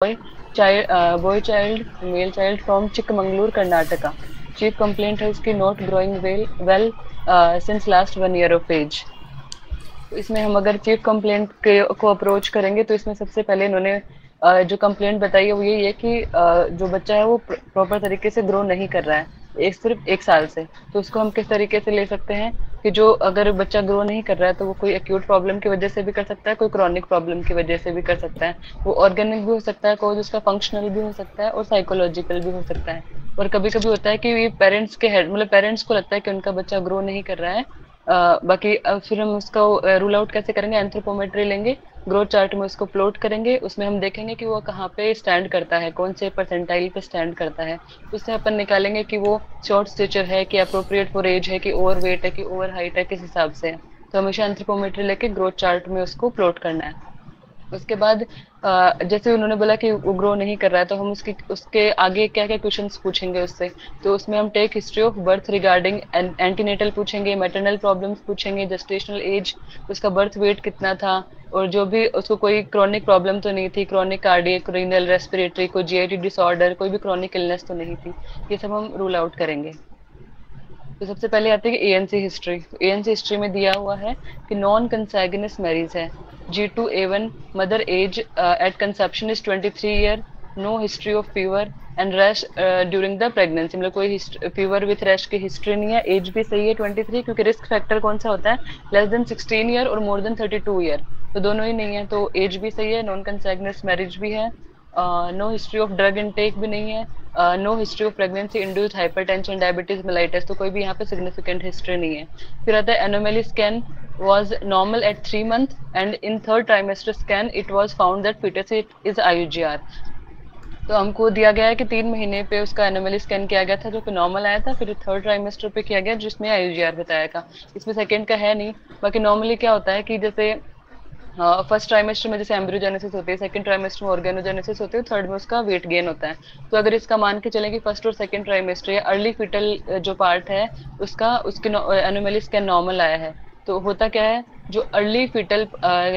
boy child, male child from Chikmagalur, Karnataka. Chief complaint है उसकी not growing well since last 1 year of age. तो इसमें हम अगर चीफ कंप्लेंट को अप्रोच करेंगे तो इसमें सबसे पहले इन्होंने जो कंप्लेंट बताई है वो यही है कि जो बच्चा है वो प्रॉपर तरीके से ग्रो नहीं कर रहा है सिर्फ 1 साल से। तो उसको हम किस तरीके से ले सकते हैं कि जो अगर बच्चा ग्रो नहीं कर रहा है तो वो कोई एक्यूट प्रॉब्लम की वजह से भी कर सकता है, कोई क्रॉनिक प्रॉब्लम की वजह से भी कर सकता है। वो ऑर्गेनिक भी हो सकता है, कोई उसका फंक्शनल भी हो सकता है और साइकोलॉजिकल भी हो सकता है। और कभी कभी होता है कि ये पेरेंट्स के हेड मतलब पेरेंट्स को लगता है कि उनका बच्चा ग्रो नहीं कर रहा है। बाकी फिर हम उसका रूल आउट कैसे करेंगे, एंथ्रोपोमेट्री लेंगे, ग्रोथ चार्ट में उसको प्लॉट करेंगे, उसमें हम देखेंगे कि वो कहाँ पे स्टैंड करता है, कौन से परसेंटाइल पे स्टैंड करता है। उससे अपन निकालेंगे कि वो शॉर्ट स्टेचर है कि अप्रोप्रिएट फॉर एज है कि ओवर वेट है कि ओवर हाइट है, किस हिसाब से है। तो हमेशा एंथ्रोपोमेट्री लेके ग्रोथ चार्ट में उसको प्लॉट करना है। उसके बाद जैसे उन्होंने बोला कि वो ग्रो नहीं कर रहा है तो हम उसके आगे क्या क्या क्वेश्चंस पूछेंगे उससे। तो उसमें हम take history of birth regarding antenatal पूछेंगे, मैटरनल प्रॉब्लम्स पूछेंगे, जेस्टेशनल एज, उसका बर्थ वेट कितना था, और जो भी उसको कोई क्रॉनिक प्रॉब्लम तो नहीं थी, क्रॉनिक कार्डियक, रीनल, रेस्पिरेटरी, कोई जीआईटी डिसऑर्डर, कोई भी क्रॉनिक इलनेस तो नहीं थी। ये सब हम रूल आउट करेंगे। तो सबसे पहले आती है कि एएनसी हिस्ट्री। एएनसी हिस्ट्री में दिया हुआ है कि नॉन कंसैगुइनस मैरिज है, G2A1, mother age at conception is 23 year, no history of fever and rash during the pregnancy, मतलब कोई फीवर विथ रैश की हिस्ट्री नहीं है। एज भी सही है 23, क्योंकि रिस्क फैक्टर कौन सा होता है, लेस देन 16 ईयर और मोर देन 32 ईयर, तो दोनों ही नहीं है। तो एज भी सही है, नॉन कंसैगुइनस मैरिज भी है, no history of drug intake भी नहीं है, no history of pregnancy induced hypertension, diabetes, mellitus, तो कोई भी यहाँ पे सिग्निफिकेंट हिस्ट्री नहीं है। फिर आता है anomaly scan was normal at 3 months and in third trimester scan it was found that fetus is IUGR। तो हमको दिया गया है कि 3 महीने पे उसका एनोमली स्कैन किया गया था जो कि नॉर्मल आया था, फिर थर्ड ट्राइमेस्टर पे किया गया जिसमें IUGR बताया था। इसमें सेकंड का है नहीं। बाकी नॉर्मली क्या होता है कि जैसे फर्स्ट ट्राइमेस्टर में जैसे एम्ब्रियोजेनेसिस होती है, सेकंड ट्राइमेस्टर में ऑर्गेनोजेनेसिस होती है, थर्ड में उसका वेट गेन होता है। तो अगर इसका मान के चलें कि फर्स्ट और सेकंड ट्राइमेस्टर या अर्ली फीटल जो पार्ट है उसका उसके एनोमली स्कैन नॉर्मल आया है, तो होता क्या है, जो अर्ली फीटल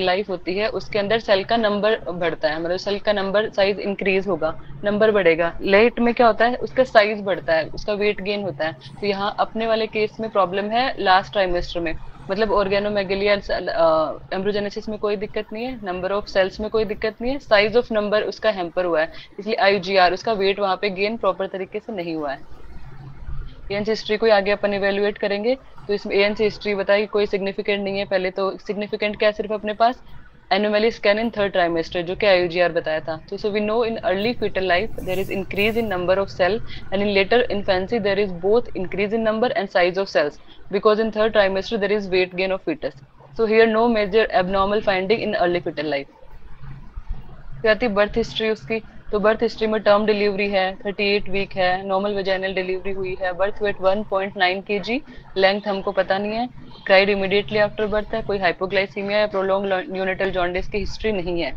लाइफ होती है उसके अंदर सेल का नंबर बढ़ता है, मतलब सेल का नंबर साइज इंक्रीज होगा, नंबर बढ़ेगा। लेट में क्या होता है, उसका साइज बढ़ता है, उसका वेट गेन होता है। तो यहाँ अपने वाले केस में प्रॉब्लम है लास्ट ट्राइमेस्टर में, मतलब ऑर्गेनोमेगेली एम्ब्रियोजेनेसिस में कोई दिक्कत नहीं है, नंबर ऑफ सेल्स में कोई दिक्कत नहीं है, साइज ऑफ नंबर उसका हैम्पर हुआ है, इसलिए IUGR उसका वेट वहां पे गेन प्रॉपर तरीके से नहीं हुआ है। एएनसी हिस्ट्री को आगे अपन इवेल्युएट करेंगे। तो इसमें एएनसी हिस्ट्री बताई कोई सिग्निफिकेंट नहीं है। पहले तो सिग्निफिकेंट क्या है, सिर्फ अपने पास anomaly scan in third trimester जो कि IUGR बताया था। तो so we know in early fetal life there is increase in number of cell and in later infancy there is both increase in number and size of cells, because in third trimester there is weight gain of fetus. So here no major abnormal finding in early fetal life. फिर आती है birth history उसकी। तो birth history में term delivery है, 38 week है, normal vaginal delivery हुई है, बर्थ वेट 1.9 kg, लेंथ हमको पता नहीं है, क्राइड इमीडिएटली आफ्टर बर्थ है, कोई हाइपोग्लाइसीमिया या प्रोलॉन्ग न्यूनेटल जॉन्डिस की हिस्ट्री नहीं है।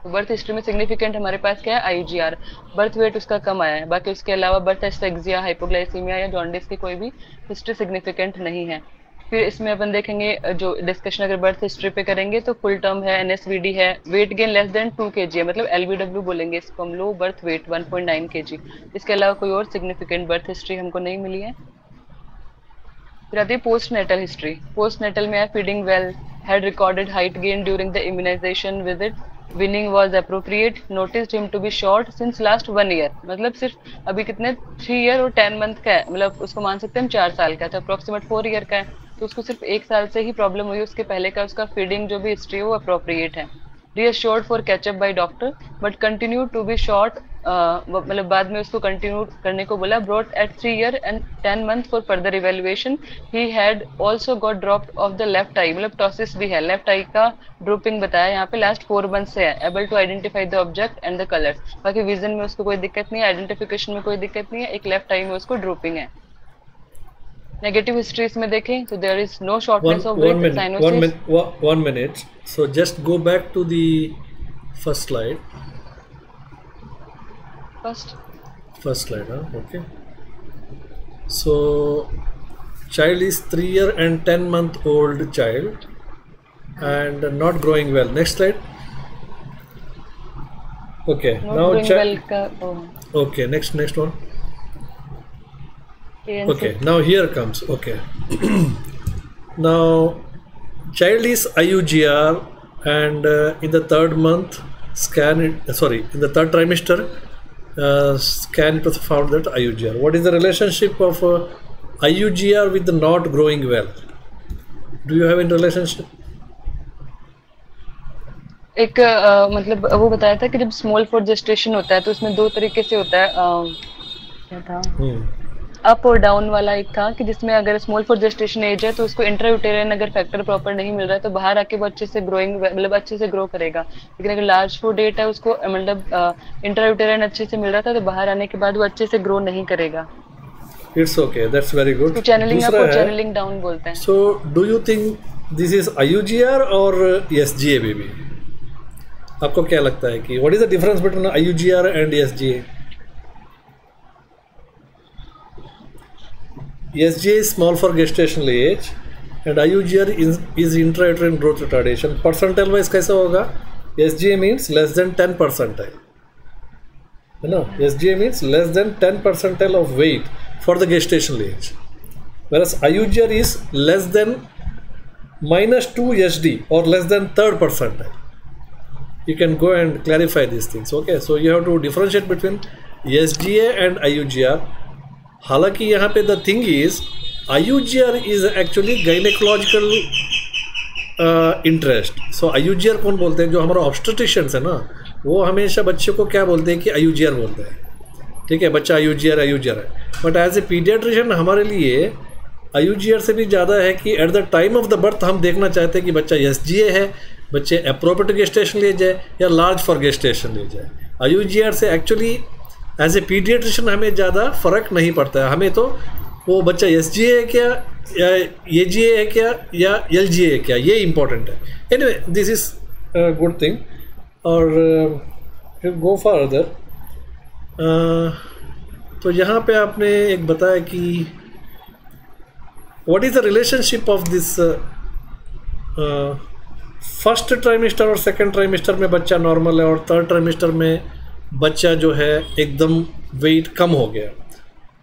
तो बर्थ हिस्ट्री में सिग्निफिकेंट हमारे पास क्या है, IUGR। बर्थ वेट उसका कम आया है, बाकी उसके अलावा बर्थ एस्फेक्सिया, हाइपोग्लाइसीमिया या जॉन्डिस की कोई भी हिस्ट्री सिग्निफिकेंट नहीं है। फिर इसमें अपन देखेंगे जो डिस्कशन अगर बर्थ हिस्ट्री पे करेंगे तो फुल टर्म है, NSVD है, weight gain less than 2 kg है, मतलब LBW बोलेंगे इसको हम, लो बर्थ वेट 1.9 kg। इसके अलावा कोई और सिग्निफिकेंट बर्थ हिस्ट्री हमको नहीं मिली है। फिर आती है post natal history. Postnatal में है feeding well, had recorded height gain during the immunisation visit, weaning was appropriate, noticed him to be short since last 1 year, मतलब सिर्फ अभी कितने 3 ईयर और 10 मंथ का है, मतलब उसको मान सकते हैं हम 4 साल का, तो अप्रोक्सीमेट 4 ईयर का है। तो उसको सिर्फ 1 साल से ही प्रॉब्लम हुई, उसके पहले का उसका फीडिंग जो भी हिस्ट्री है वो अप्रोप्रिएट है। reassured for catch up by doctor but continued to be short, मतलब बाद में उसको कंटिन्यू करने को बोला, brought at 3 year and 10 month for further evaluation, he had also got dropped of the left eye, मतलब टॉसिस भी है, लेफ्ट आई का ड्रोपिंग बताया यहाँ पे, लास्ट 4 मंथ से है, able to identify the object and the colours, बाकी विजन में उसको कोई दिक्कत नहीं है, आइडेंटिफिकेशन में कोई दिक्कत नहीं है, एक लेफ्ट आई में उसको ड्रोपिंग है। नेगेटिव हिस्ट्रीज में देखें तो there is no shortness of breath, cyanosis. 1 minute. So just go back to the first slide. First slide, huh? Okay. So child is 3 year and 10 month old child and not growing well. Next slide. Okay, Not now growing well का okay, next one. ANC. Okay, now here comes. Okay, now child is IUGR and in the third month scan it. Sorry, in the third trimester scan it was found that IUGR. What is the relationship of IUGR with the not growing well? Do you have any relationship? एक मतलब वो बताया था कि जब small for gestation होता है तो उसमें दो तरीके से होता है क्या था अप और डाउन वाला एक था कि जिसमें अगर स्मॉल फॉर जेस्टेशन एज है तो उसको इंट्रायूटेरिन अगर फैक्टर प्रॉपर नहीं मिल रहा है तो बाहर आके वो अच्छे से ग्रोइंग मतलब अच्छे से ग्रो करेगा, लेकिन अगर लार्ज फॉर डेट है उसको मतलब इंट्रायूटेरिन अच्छे से मिल रहा था तो बाहर आने के बाद वो अच्छे से ग्रो नहीं करेगा. It's okay, that's very good. तो चैनलिंग अप दूसरा और है, चैनलिंग डाउन बोलते हैं. so do you think this is IUGR or SGA baby? आपको क्या लगता है कि what is the difference between IUGR and SGA? SGA is small for gestational age and IUGR is intrauterine growth retardation. Percentile wise कैसा होगा? SGA means less than 10 percentile. है ना? SGA means less than 10 percentile of weight for the gestational age, whereas IUGR is less than -2 SD or less than third percentile. You can go and clarify these things. Okay, so you have to differentiate between SGA and IUGR. हालांकि यहाँ पे the thing is IUGR is actually gynecological interest. So IUGR कौन बोलते हैं? जो हमारा obstetricians है ना, वो हमेशा बच्चे को क्या बोलते हैं कि IUGR बोलते हैं. ठीक है, बच्चा IUGR है. बट एज ए पीडियाट्रिशियन हमारे लिए IUGR से भी ज़्यादा है कि eight the time of the birth हम देखना चाहते हैं कि बच्चा SGA है, बच्चे अप्रोप्रिएट गेस्टेशन एज है या लार्ज फॉर गेस्टेशन एज है. IUGR से एक्चुअली एज ए पीडियाट्रिशियन हमें ज़्यादा फ़र्क नहीं पड़ता है. हमें तो वो बच्चा SGA है क्या या AGA है क्या या LGA है क्या, ये इम्पोर्टेंट है. Anyway this is good thing. और गो फर्दर. तो यहाँ पे आपने एक बताया कि what is the relationship of this first trimester और सेकंड ट्राइमेस्टर में बच्चा नॉर्मल है और थर्ड ट्राइमेस्टर में बच्चा जो है एकदम वेट कम हो गया.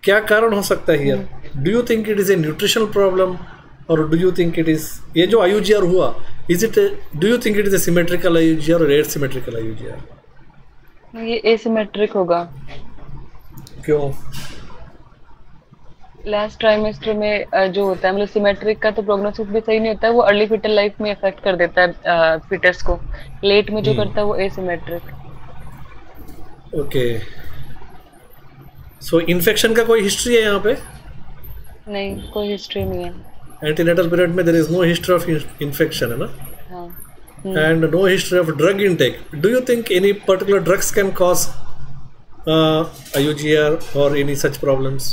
क्या कारण हो सकता है here? Do you think it is a nutritional problem और do you think it is ये जो IUGR हुआ is it do you think it is a symmetrical IUGR और एसिमेट्रिकल IUGR? ये एसिमेट्रिक होगा. क्यों? लास्ट ट्राइमेस्टर में जो होता है मतलब सिमेट्रिक का तो प्रोग्नोसिस भी सही नहीं होता है, वो अर्ली फीटल लाइफ में इफेक्ट कर देता है फीटस को. लेट में जो करता है वो एसिमेट्रिक. ओके, सो इन्फेक्शन का कोई हिस्ट्री है यहाँ पे? नहीं, कोई हिस्ट्री नहीं है. एंटीनेटल पीरियड में there is no history of infection है ना. हाँ. And no history of drug intake. Do you think any particular drugs can cause IUGR or any such problems?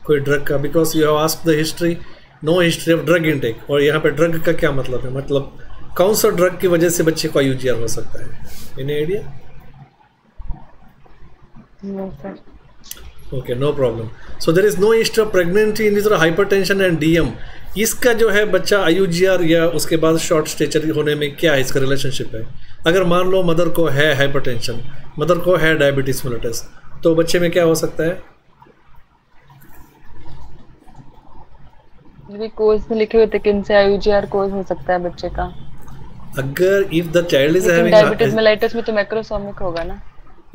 कोई ड्रग का? Because you have asked the history, no history of drug intake. और यहाँ पे drug का क्या मतलब है? मतलब कौन सा ड्रग की वजह से बच्चे को IUGR हो सकता है? Any idea? No sir. Okay, no problem. So there is no history of pregnancy, hypertension and DM. इसका जो है बच्चा IUGR या उसके बाद शॉर्ट स्टेचर होने में क्या है इसका रिलेशनशिप है? अगर मान लो मदर को है हाइपरटेंशन, मदर को है डायबिटीज मेलिटस, तो बच्चे में क्या हो सकता है? कोज में लिखे हुए थे कि इनसे IUGR कोज हो सकता है बच्चे का. अगर if the child is having diabetes mellitus में तो मैक्रोसोमिक होगा ना.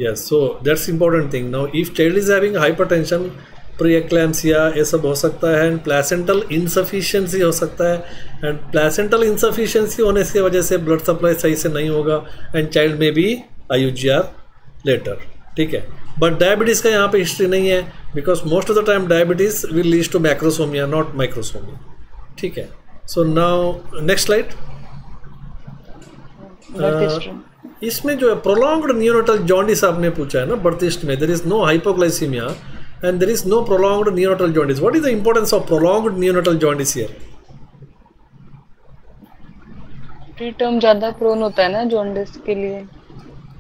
Yes, so that's important thing. Now if child is having hypertension, pre-eclampsia, ये सब हो सकता है. एंड प्लेसेंटल इनसफिशिएंसी हो सकता है. एंड प्लेसेंटल इनसफिशिएंसी होने की वजह से ब्लड सप्लाई सही से नहीं होगा एंड चाइल्ड में भी IUGR लेटर. ठीक है, बट डायबिटीज़ का यहाँ पे हिस्ट्री नहीं है because most of the time diabetes will lead to macrosomia not microsomia. ठीक है, सो नाउ नेक्स्ट स्लाइड. इसमें जो है प्रोलॉन्ग्ड नियोनेटल जॉन्डिस आपने पूछा है ना बर्थ हिस्ट्री में. There is no hypoglycaemia and there is no prolonged neonatal jaundice. What is the importance of prolonged neonatal jaundice here? Preterm ज्यादा प्रोन होता है ना जॉन्डिस के लिए.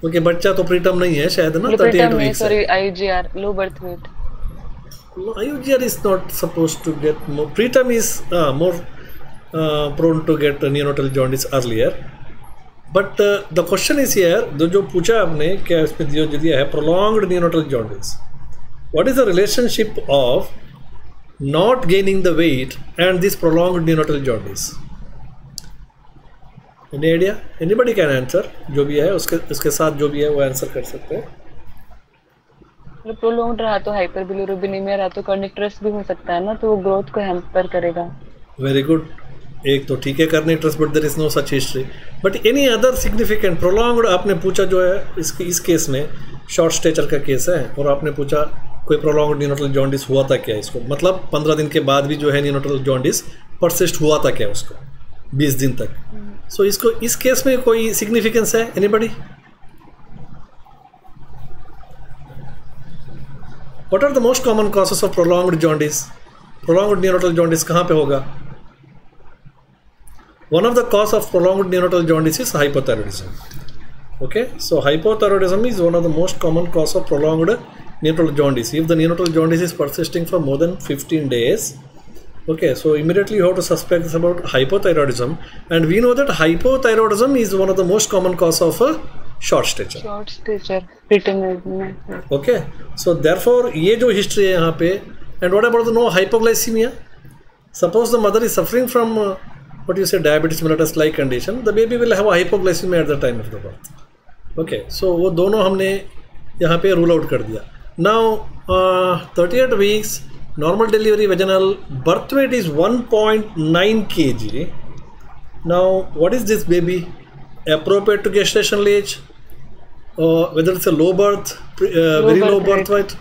ओके, बच्चा तो प्रीटर्म नहीं है शायद ना, 38 weeks. Sorry, IUGR low birth wait. IUGR is not supposed to get more. Preterm is more prone to get neonatal jaundice earlier. But the question is here, जो पूछा आपने क्या इसमें जो दिया है prolonged neonatal jaundice, what is the relationship of not gaining the weight and this prolonged neonatal jaundice? Any idea? Anybody can answer, जो भी है उसके साथ जो भी है वो आंसर कर सकते हैं। प्रोलॉन्ग्ड रहा तो हाइपरबिलिरुबिनेमिया रहा तो कर्निक भी हो सकता है ना, तो वो ग्रोथ को हैम्पर करेगा। वेरी गुड, एक तो ठीक है kernicterus, but there is no such history. But any other significant prolonged आपने पूछा जो है इस केस में शॉर्ट स्टेचर का केस है, और आपने पूछा कोई प्रोलॉन्ग्ड नियोनेटल जॉन्डिस हुआ था क्या इसको, मतलब 15 दिन के बाद भी जो है नियोनेटल जॉन्डिस परसिस्ट हुआ था क्या उसको 20 दिन तक। सो इसको इस केस में कोई सिग्निफिकेंस है anybody? What are the most common causes of prolonged jaundice? Prolonged neonatal jaundice कहाँ पे होगा? One of the cause of prolonged neonatal jaundice is hypothyroidism. Okay, so hypothyroidism is one of the most common cause of prolonged neonatal jaundice. If the neonatal jaundice is persisting for more than 15 days, okay, so immediately you have to suspect this about hypothyroidism, and we know that hypothyroidism is one of the most common cause of short stature. Short stature preterm. Okay, so therefore ये जो history है यहाँ पे, and what about the no hypoglycaemia? Suppose the mother is suffering from what you say diabetes mellitus like condition, the baby will have hypoglycaemia at the time of the birth. Okay, so वो दोनों हमने यहाँ पे rule out कर दिया। Now 38 weeks normal delivery vaginal, birth weight is 1.9 kg। Now what is this baby? Appropriate to gestational age, whether it's a low birth, very low birth weight.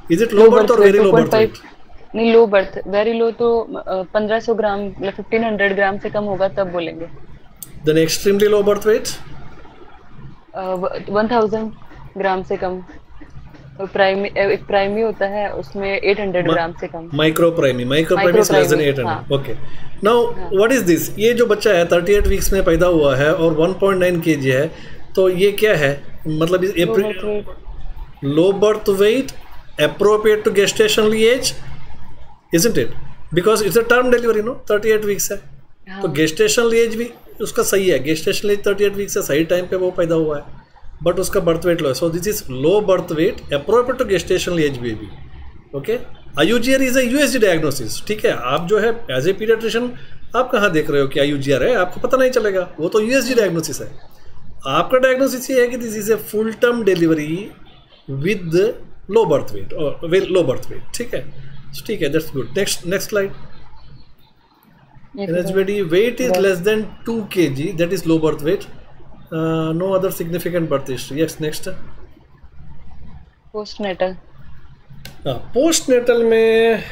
Is it low birth or very low birth weight? नहीं, low birth, very low तो 1500 ग्राम 1500 ग्राम से कम होगा तब बोलेंगे। Then extremely low birth weight? 1000 ग्राम से कम। एक primi होता है उसमें 800 ग्राम से कम। Micro preemie is less than 800. Okay, now what is this? ये जो बच्चा है 38 वीक्स में पैदा हुआ है और 1.9 kg है, तो ये क्या है? मतलब लो birth wait appropriate to gestational age, isn't it? Because it's a term delivery, no? 38 weeks है, तो गेस्टेशनल एज भी उसका सही है, गेस्टेशनल एज 38 वीक्स है, सही टाइम पे वो पैदा हुआ है, बट उसका बर्थ वेट लो है। So this is low birth weight appropriate to gestational age baby. Okay, IUGR is a USG diagnosis. ठीक है, आप जो है एज ए पीडियाट्रिशियन आप कहाँ देख रहे हो कि IUGR है, आपको पता नहीं चलेगा, वो तो USG डायग्नोसिस है। आपका डायग्नोसिस ये है कि this is a full term delivery with low birth wait और लो बर्थ वेट। ठीक है, ठीक है, that's good. Next slide. NSBD weight is less than 2 kg, that is low birth weight. No other significant birth history. Yes, next. Postnatal. Postnatal में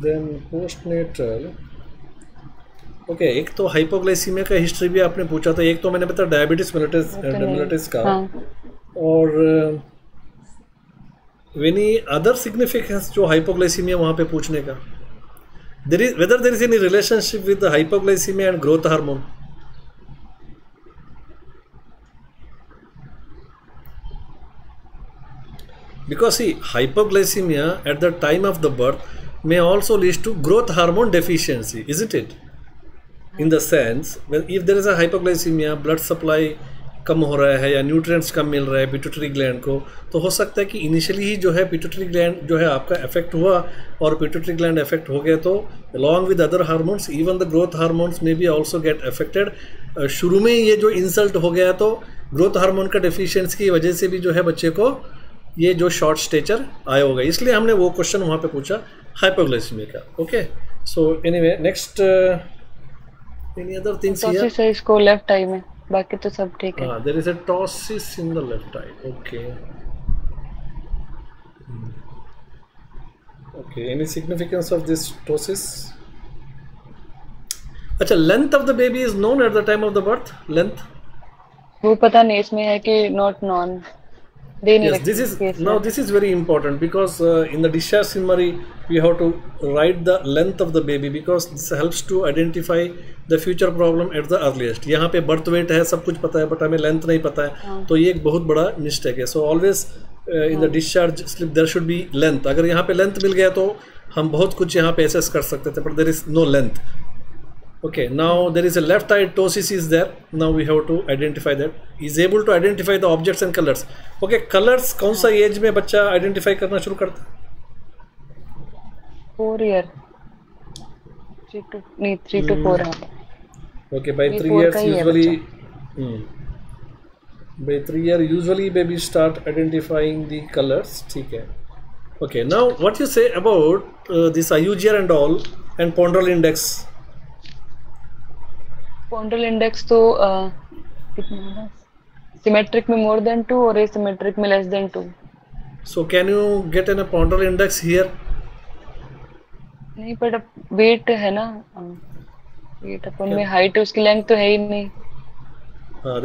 then postnatal. Okay, एक तो hypoglycaemia का history भी आपने पूछा था, एक तो मैंने बताया डायबिटीज मेलिटस का, और एनी अदर सिग्निफिकेंस जो हाइपोग्लाइसीमिया वहाँ पे पूछने का? whether there is any relationship with the hypoglycemia and growth hormone? Because see, hypoglycemia at the time of the birth may also lead to growth hormone deficiency, isn't it? In the sense, if there is a hypoglycemia, blood supply कम हो रहा है या nutrients कम मिल रहा है pituitary gland को, तो हो सकता है कि इनिशियली ही जो है पिट्यूटरी ग्लैंड जो है आपका इफेक्ट हुआ, और पिट्यूटरी ग्लैंड इफेक्ट हो गया तो along with other hormones even the growth hormones में भी आल्सो गेट अफेक्टेड। शुरू में ये जो इंसल्ट हो गया तो ग्रोथ हार्मोन का डेफिशिएंसी की वजह से भी जो है बच्चे को ये जो शॉर्ट स्टेचर आया होगा, इसलिए हमने वो क्वेश्चन वहाँ पे पूछा हाइपोग्लाइसीमिया का। Okay, so anyway next, any other things here? इसको लेफ्ट आई में, बाकी तो सब ठीक है। There is a ptosis in the left eye. Okay, okay, any significance of this ptosis? अच्छा, length of the baby is known at the time of the birth? Length वो पता नहीं इसमें है कि not known. Yes, this is very important because in the discharge summary we have to write the length of the baby because this helps to identify the future problem at the earliest. यहाँ पे birth weight है, सब कुछ पता है, but हमें length नहीं पता है, तो ये एक बहुत बड़ा मिस्टेक है। So always in the discharge slip there should be length. अगर यहाँ पे length मिल गया तो हम बहुत कुछ यहाँ पे एसेस कर सकते थे, but there is no length. Okay, now there is a left eye ptosis is there. Now we have to identify that. He is able to identify the objects and colors. Okay, colors कौन सा as में बच्चा identify करना शुरू करता है? 4 year, 3 to 4 है. Okay, by 3 years usually, by 3 year usually baby start identifying the colors. ठीक है. Okay, now what you say about this IUGR and all and ponderal index? Ponderal index तो कितना है? Symmetric में more than 2 और asymmetric में less than 2. So can you get a ponderal index here? नहीं, पर weight है ना, weight अपन में height उसकी length तो है ही नहीं.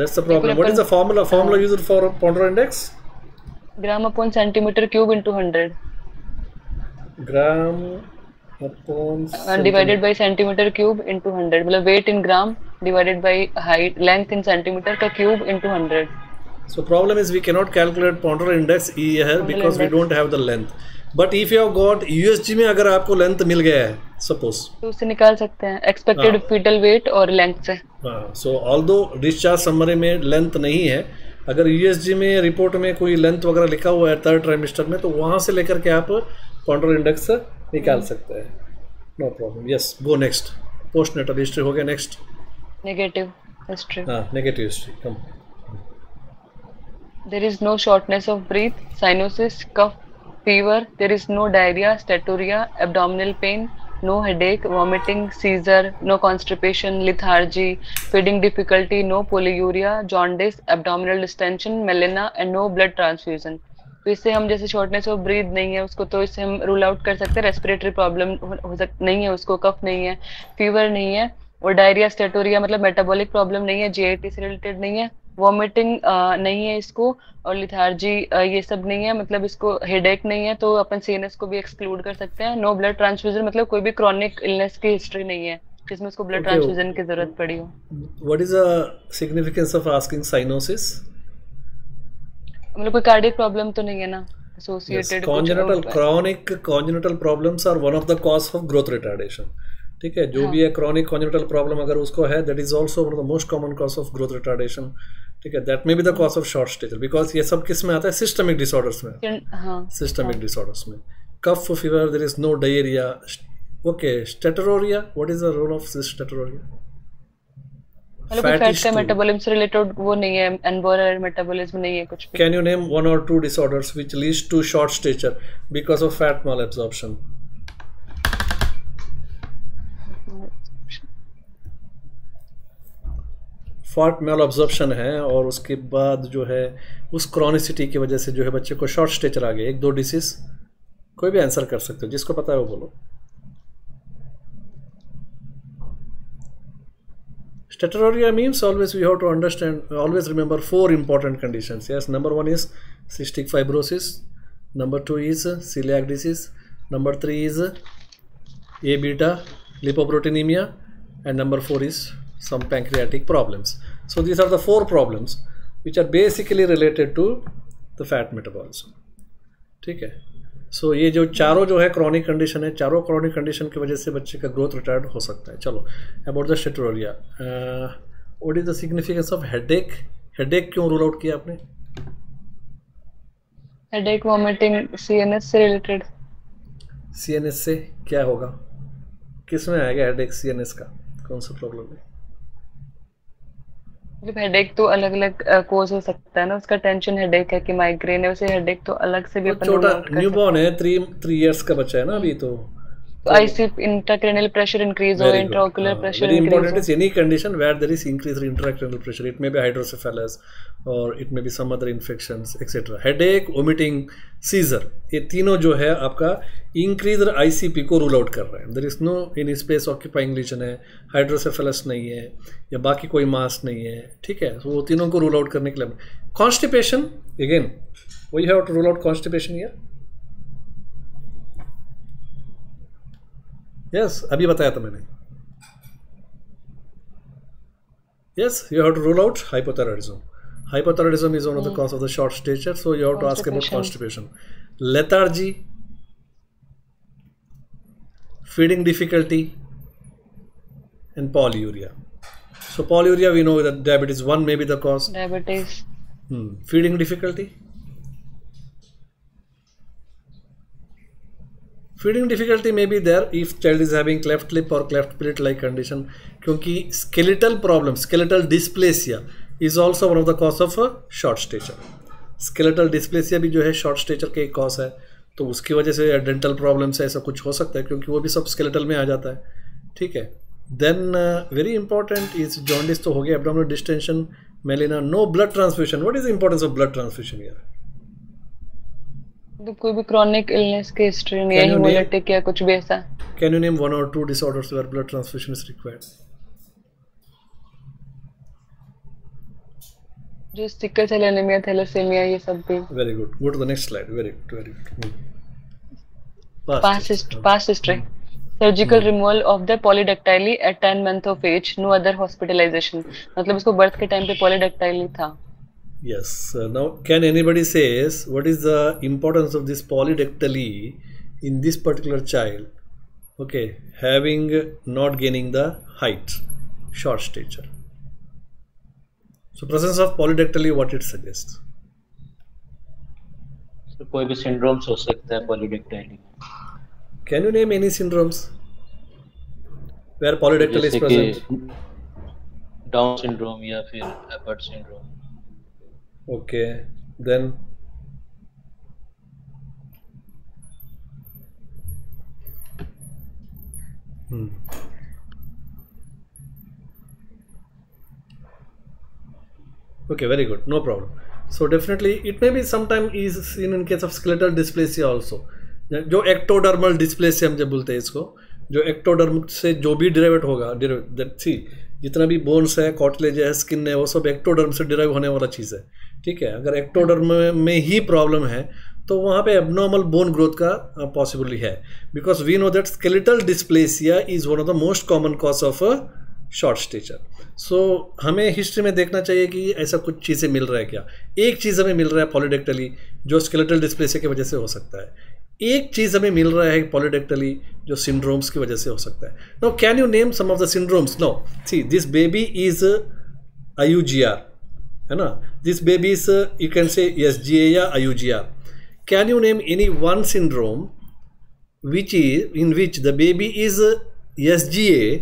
That's the problem. What is the formula used for ponderal index? Gram upon centimeter cube into 100. Gram upon divided by centimeter cube into 100. मतलब weight in gram divided by height length in centimeter का cube into 100. So problem is we cannot calculate ponderal index here because we don't have the length. But if you have got USG में अगर आपको length मिल गया है suppose, तो उससे निकाल सकते हैं expected fetal weight और length से. So although discharge summary में length नहीं है, अगर USG में रिपोर्ट में कोई लेंथ वगैरह लिखा हुआ है 3rd ट्राइमेस्टर में, तो वहाँ से लेकर के आप ponderal index निकाल सकते हैं. No problem. Yes, go next. Post natal history हो गया. Next negative history. Negative history. Come. There is no shortness of breath, cyanosis, cough, fever. There is no diarrhoea, steatorrhoea, abdominal pain, no headache, vomiting, seizure, no constipation, lethargy, feeding difficulty, no polyuria, jaundice, abdominal distension, melena and no blood transfusion. तो इससे हम जैसे shortness of breathe नहीं है उसको, तो इससे हम रूल आउट कर सकते हैं. रेस्पिरेटरी प्रॉब्लम नहीं है उसको, कफ नहीं है, फीवर नहीं है, और डायरिया, स्टेटोरिया मतलब मेटाबॉलिक प्रॉब्लम नहीं है, जीआईटी से रिलेटेड नहीं है, वॉमिटिंग नहीं है इसको, और लिथार्जी ये सब नहीं है, मतलब इसको हेडेक नहीं है, तो अपन सीएनएस को भी एक्सक्लूड कर सकते हैं. नो ब्लड ट्रांसफ्यूजन मतलब कोई भी क्रॉनिक इलनेस की हिस्ट्री नहीं है जिसमें उसको ब्लड ट्रांसफ्यूजन की जरूरत पड़ी हो. What is the significance of asking cyanosis? मतलब कोई कार्डियक प्रॉब्लम तो नहीं है ना associated? Congenital chronic congenital problems are one of the cause of growth retardation. ठीक है, जो भी है क्रॉनिक कॉन्जेनिटल प्रॉब्लम अगर उसको है, that is also one of the most common cause of growth retardation. ठीक है, that may be the cause of short stature, because ये सब किस में आता है? सिस्टमिक डिसऑर्डर्स में. सिस्टमिक डिसऑर्डर्स में cough, fever, there is no diarrhoea. Okay, steatorrhoea, what is the role of steatorrhoea? मतलब फैट का मेटाबॉलिज्म से रिलेटेड वो नहीं है, एनबोरर मेटाबॉलिज्म नहीं है कुछ भी. Can you name 1 or 2 disorders which leads to short stature because of fat malabsorption? Fat malabsorption है, और उसके बाद जो है उस क्रॉनिसिटी की वजह से जो है बच्चे को शॉर्ट स्टेचर आ गया. 1-2 डिसीज कोई भी आंसर कर सकते हो, जिसको पता है वो बोलो. Steatorrhea means always we have to understand, always remember 4 important conditions. Yes, number 1 is cystic fibrosis, number 2 is celiac disease, number 3 is A beta lipoproteinemia, and number 4 is some pancreatic problems. So these are the 4 problems which are basically related to the fat metabolism. ठीक है. सो ये जो चारों जो है chronic condition है, चारों chronic condition की वजह से बच्चे का ग्रोथ रिटार्ड हो सकता है. चलो, about the steatorrhoea, what is the significance of headache? Headache क्यों रूल आउट किया आपने? हेडेक, वॉमिटिंग, सीएनएस से रिलेटेड. सीएनएस से क्या होगा? किस में आएगा हेडेक? सीएनएस का कौन सा प्रॉब्लम है? मतलब हेडेक तो अलग अलग कोज हो सकता है ना, उसका टेंशन हेडेक है कि माइग्रेन है, उसे हेडेक तो अलग से भी अपन छोटा न्यूबॉर्न है, 3 इयर्स का बच्चा है ना अभी, तो आईसी इंट्राक्रैनियल प्रेशर इंक्रीज हो, intraocular pressure very increase important is any condition where there is increased intracranial pressure. It may be hydrocephalus or it may be some other infections etc. Headache, vomiting, seizure, ये तीनों जो है आपका increased ICP को rule out कर रहे हैं. There is no any space occupying lesion है, hydrocephalus नहीं है, या बाकी कोई मास नहीं है. ठीक है, तो वो तीनों को rule out करने के लिए. Constipation, again we have to rule out constipation here. Yes, अभी बताया था मैंने. Yes, you have to rule out hypothyroidism. Hypothyroidism is one of the cause of the short stature, so you have to ask about constipation. Lethargy. feeding difficulty, and polyuria. So polyuria, we know that diabetes 1 may be the cause. Diabetes. Feeding difficulty. Feeding difficulty may be there if child is having cleft lip or cleft palate like condition, क्योंकि skeletal problem, skeletal dysplasia is also one of the cause of short stature. Skeletal dysplasia भी जो है short stature के एक cause है, तो उसकी वजह से dental problems ऐसा कुछ हो सकता है, क्योंकि वो भी सब skeletal में आ जाता है. ठीक है. Then very important is jaundice तो हो गया, abdominal distension, melena, no blood transfusion. What is the importance of blood transfusion here? तो कोई भी क्रॉनिक इलनेस की हिस्ट्री नहीं है, हेमोलिटिक या कुछ भी ऐसा. Can you name 1 or 2 disorders where blood transfusion is required? जो सिकल सेल एनीमिया, थैलेसीमिया, ये सब भी. Very good. Go to the next slide. Very good. Very good. Past history. Surgical removal of the polydactyly at 10 months of age. No other hospitalization. मतलब इसको birth के time पे polydactyly था. Yes. Now, can anybody says what is the importance of this polydactyly in this particular child? Okay, having not gaining the height, short stature. So, presence of polydactyly, what it suggests? So, कोई भी syndromes हो सकता है polydactyly. Can you name any syndromes where polydactyly is present? Down syndrome या फिर Apert syndrome. Okay, then okay, very good, no problem. So definitely it may be sometime is seen in case of skeletal dysplasia also. जो ectodermal dysplasia हम जब बोलते हैं इसको, जो ectoderm से जो भी डिराइवेट होगा, जितना भी बोन्स है, कॉटलेज है, स्किन है, वो सब एक्टोडर्म से डिराइव होने वाला चीज़ है. ठीक है. अगर एक्टोडर्म में ही प्रॉब्लम है तो वहाँ पे एबनॉर्मल बोन ग्रोथ का पॉसिबिलिटी है, because we know that skeletal dysplasia is one of the most common cause of short stature. So हमें हिस्ट्री में देखना चाहिए कि ऐसा कुछ चीज़ें मिल रहा है क्या. एक चीज़ हमें मिल रहा है पॉलीडेक्टली, जो स्केलेटल डिस्प्लेसिया की वजह से हो सकता है. एक चीज़ हमें मिल रहा है पॉलीडेक्टली जो सिंड्रोम्स की वजह से हो सकता है. Now can you name some of the syndromes? No, see this baby is IUGR, है ना. This baby is you can say SGA या IUGR. Can you name any one syndrome which is in which the baby is SGA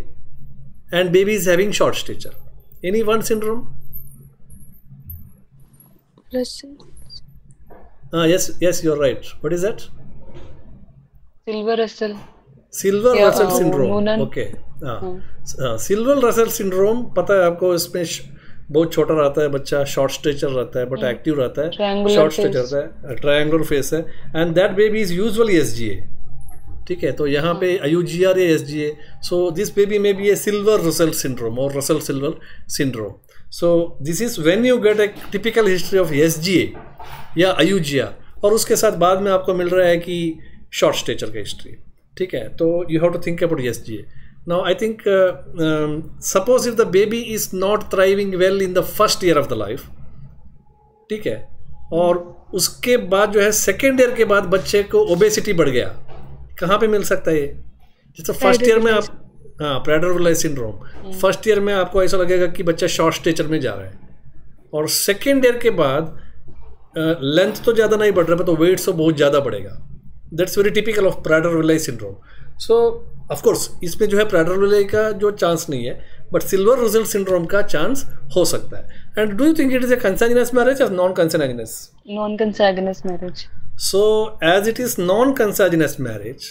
and baby is having short stature? Any one syndrome? Russell. Yes, you're right. What is that? Silver Russell. Silver Russell syndrome. Noonan. Okay. Silver Russell syndrome, पता है आपको, इसमें बहुत छोटा रहता है बच्चा, short stature रहता है बट एक्टिव रहता है, शॉर्ट स्टेचर रहता है, ट्रायंगुलर फेस है, and that baby is usually SGA. ठीक है. तो यहाँ पे IUGR या SGA. सो दिस बेबी में बी ए सिल्वर रसेल सिंड्रोम और Russell silver syndrome. So this is when you get A typical history of SGA या IUGR, और उसके साथ बाद में आपको मिल रहा है कि शॉर्ट स्टेचर का हिस्ट्री. ठीक है. तो you have to think about SGA. Now I think suppose if the baby is not thriving well in the first year of the life. ठीक है. और उसके बाद जो है सेकेंड ईयर के बाद बच्चे को ओबेसिटी बढ़ गया. कहाँ पे मिल सकता है ये? जैसे फर्स्ट ईयर में आप, हाँ, प्रेडर सिंड्रोम, फर्स्ट ईयर में आपको ऐसा लगेगा कि बच्चा शॉर्ट स्टेचर में जा रहा है, और सेकेंड ईयर के बाद लेंथ तो ज़्यादा नहीं बढ़ रहा है तो वेट तो बहुत ज़्यादा बढ़ेगा. That's very typical of Prader syndrome. So of course इसमें जो है प्रेडर का जो चांस नहीं है, बट सिल्वर रसेल सिंड्रोम का चांस हो सकता है. And do you think it is a consanguineous marriage और non consanguineous? Non consanguineous marriage. So as it is non-consanguineous marriage,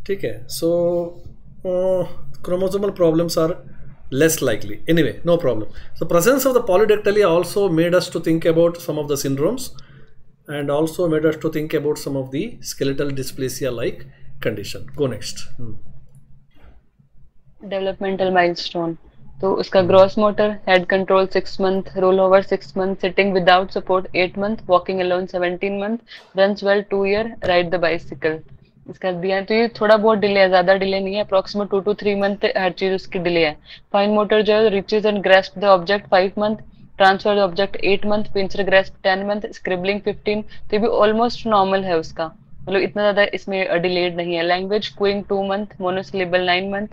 ठीक है, so chromosomal problems are less likely. Anyway, no problem. So presence of the polydactyly also made us to think about some of the syndromes, and also made us to think about some of the skeletal dysplasia like condition. Go next. Developmental milestone. तो उसका gross motor, head control 6 month, roll over 6 month, sitting without support 8 month, walking alone 17 month, runs well 2 year, ride the bicycle. इसका दिया है. तो ये थोड़ा बहुत delay है, ज्यादा डिले नहीं है, अप्रोक्सीमेट 2 to 3 मंथ हर चीज उसकी डिले है. फाइन मोटर जो है reaches and grasp the object 5 month, transfer the object 8 month, pincer grasp 10 month, scribbling 15. तो ये भी ऑलमोस्ट नॉर्मल है उसका. मतलब इतना ज्यादा इसमें डिलेड नहीं है। Language cooing 2 month, monosyllable 9 month,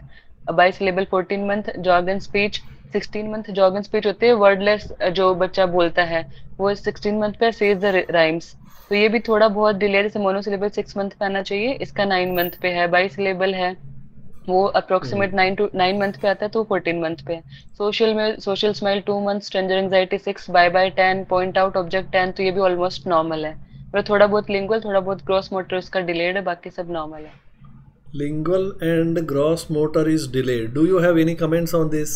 bisyllable 14 month, jargon speech 16 month. Jargon speech होते हैं वर्डलेस जो बच्चा बोलता है, वो 16 मंथ पे सेज द राइम्स। तो ये भी थोड़ा बहुत डिले, जैसे मोनोसिलेबल 6 मंथ पे आना चाहिए, इसका 9 मंथ पे है। बाइसिलेबल है वो अप्रोक्सीमेट 9 मंथ पे आता है, तो 14 मंथ पे है। Social smile 2 month, stranger anxiety 6, bye bye 10, point out object 10। तो ये भी ऑलमोस्ट नॉर्मल है। मतलब थोड़ा बहुत लिंगुअल, थोड़ा बहुत ग्रॉस मोटर उसका डिलेड है, बाकी सब नॉर्मल है। Lingual and gross motor is delayed. Do you have any comments on this?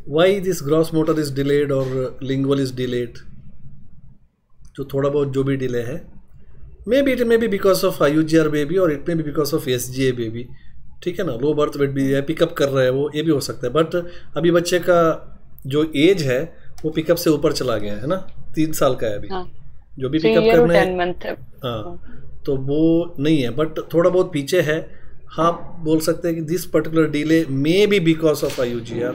Why this gross motor is delayed or lingual is delayed? जो थोड़ा बहुत जो भी डिले है, it may be because of IUGR baby और it may be because of SGA baby, ठीक है ना। लो बर्थ वेट भी है, पिकअप कर रहा है वो, ये भी हो सकता है। बट अभी बच्चे का जो एज है वो पिकअप से ऊपर चला गया है ना, 3 साल का है अभी। हाँ, जो भी पिकअप करना है, हाँ, तो वो नहीं है, बट थोड़ा बहुत पीछे है। आप बोल सकते हैं कि this particular delay may be because of IUGR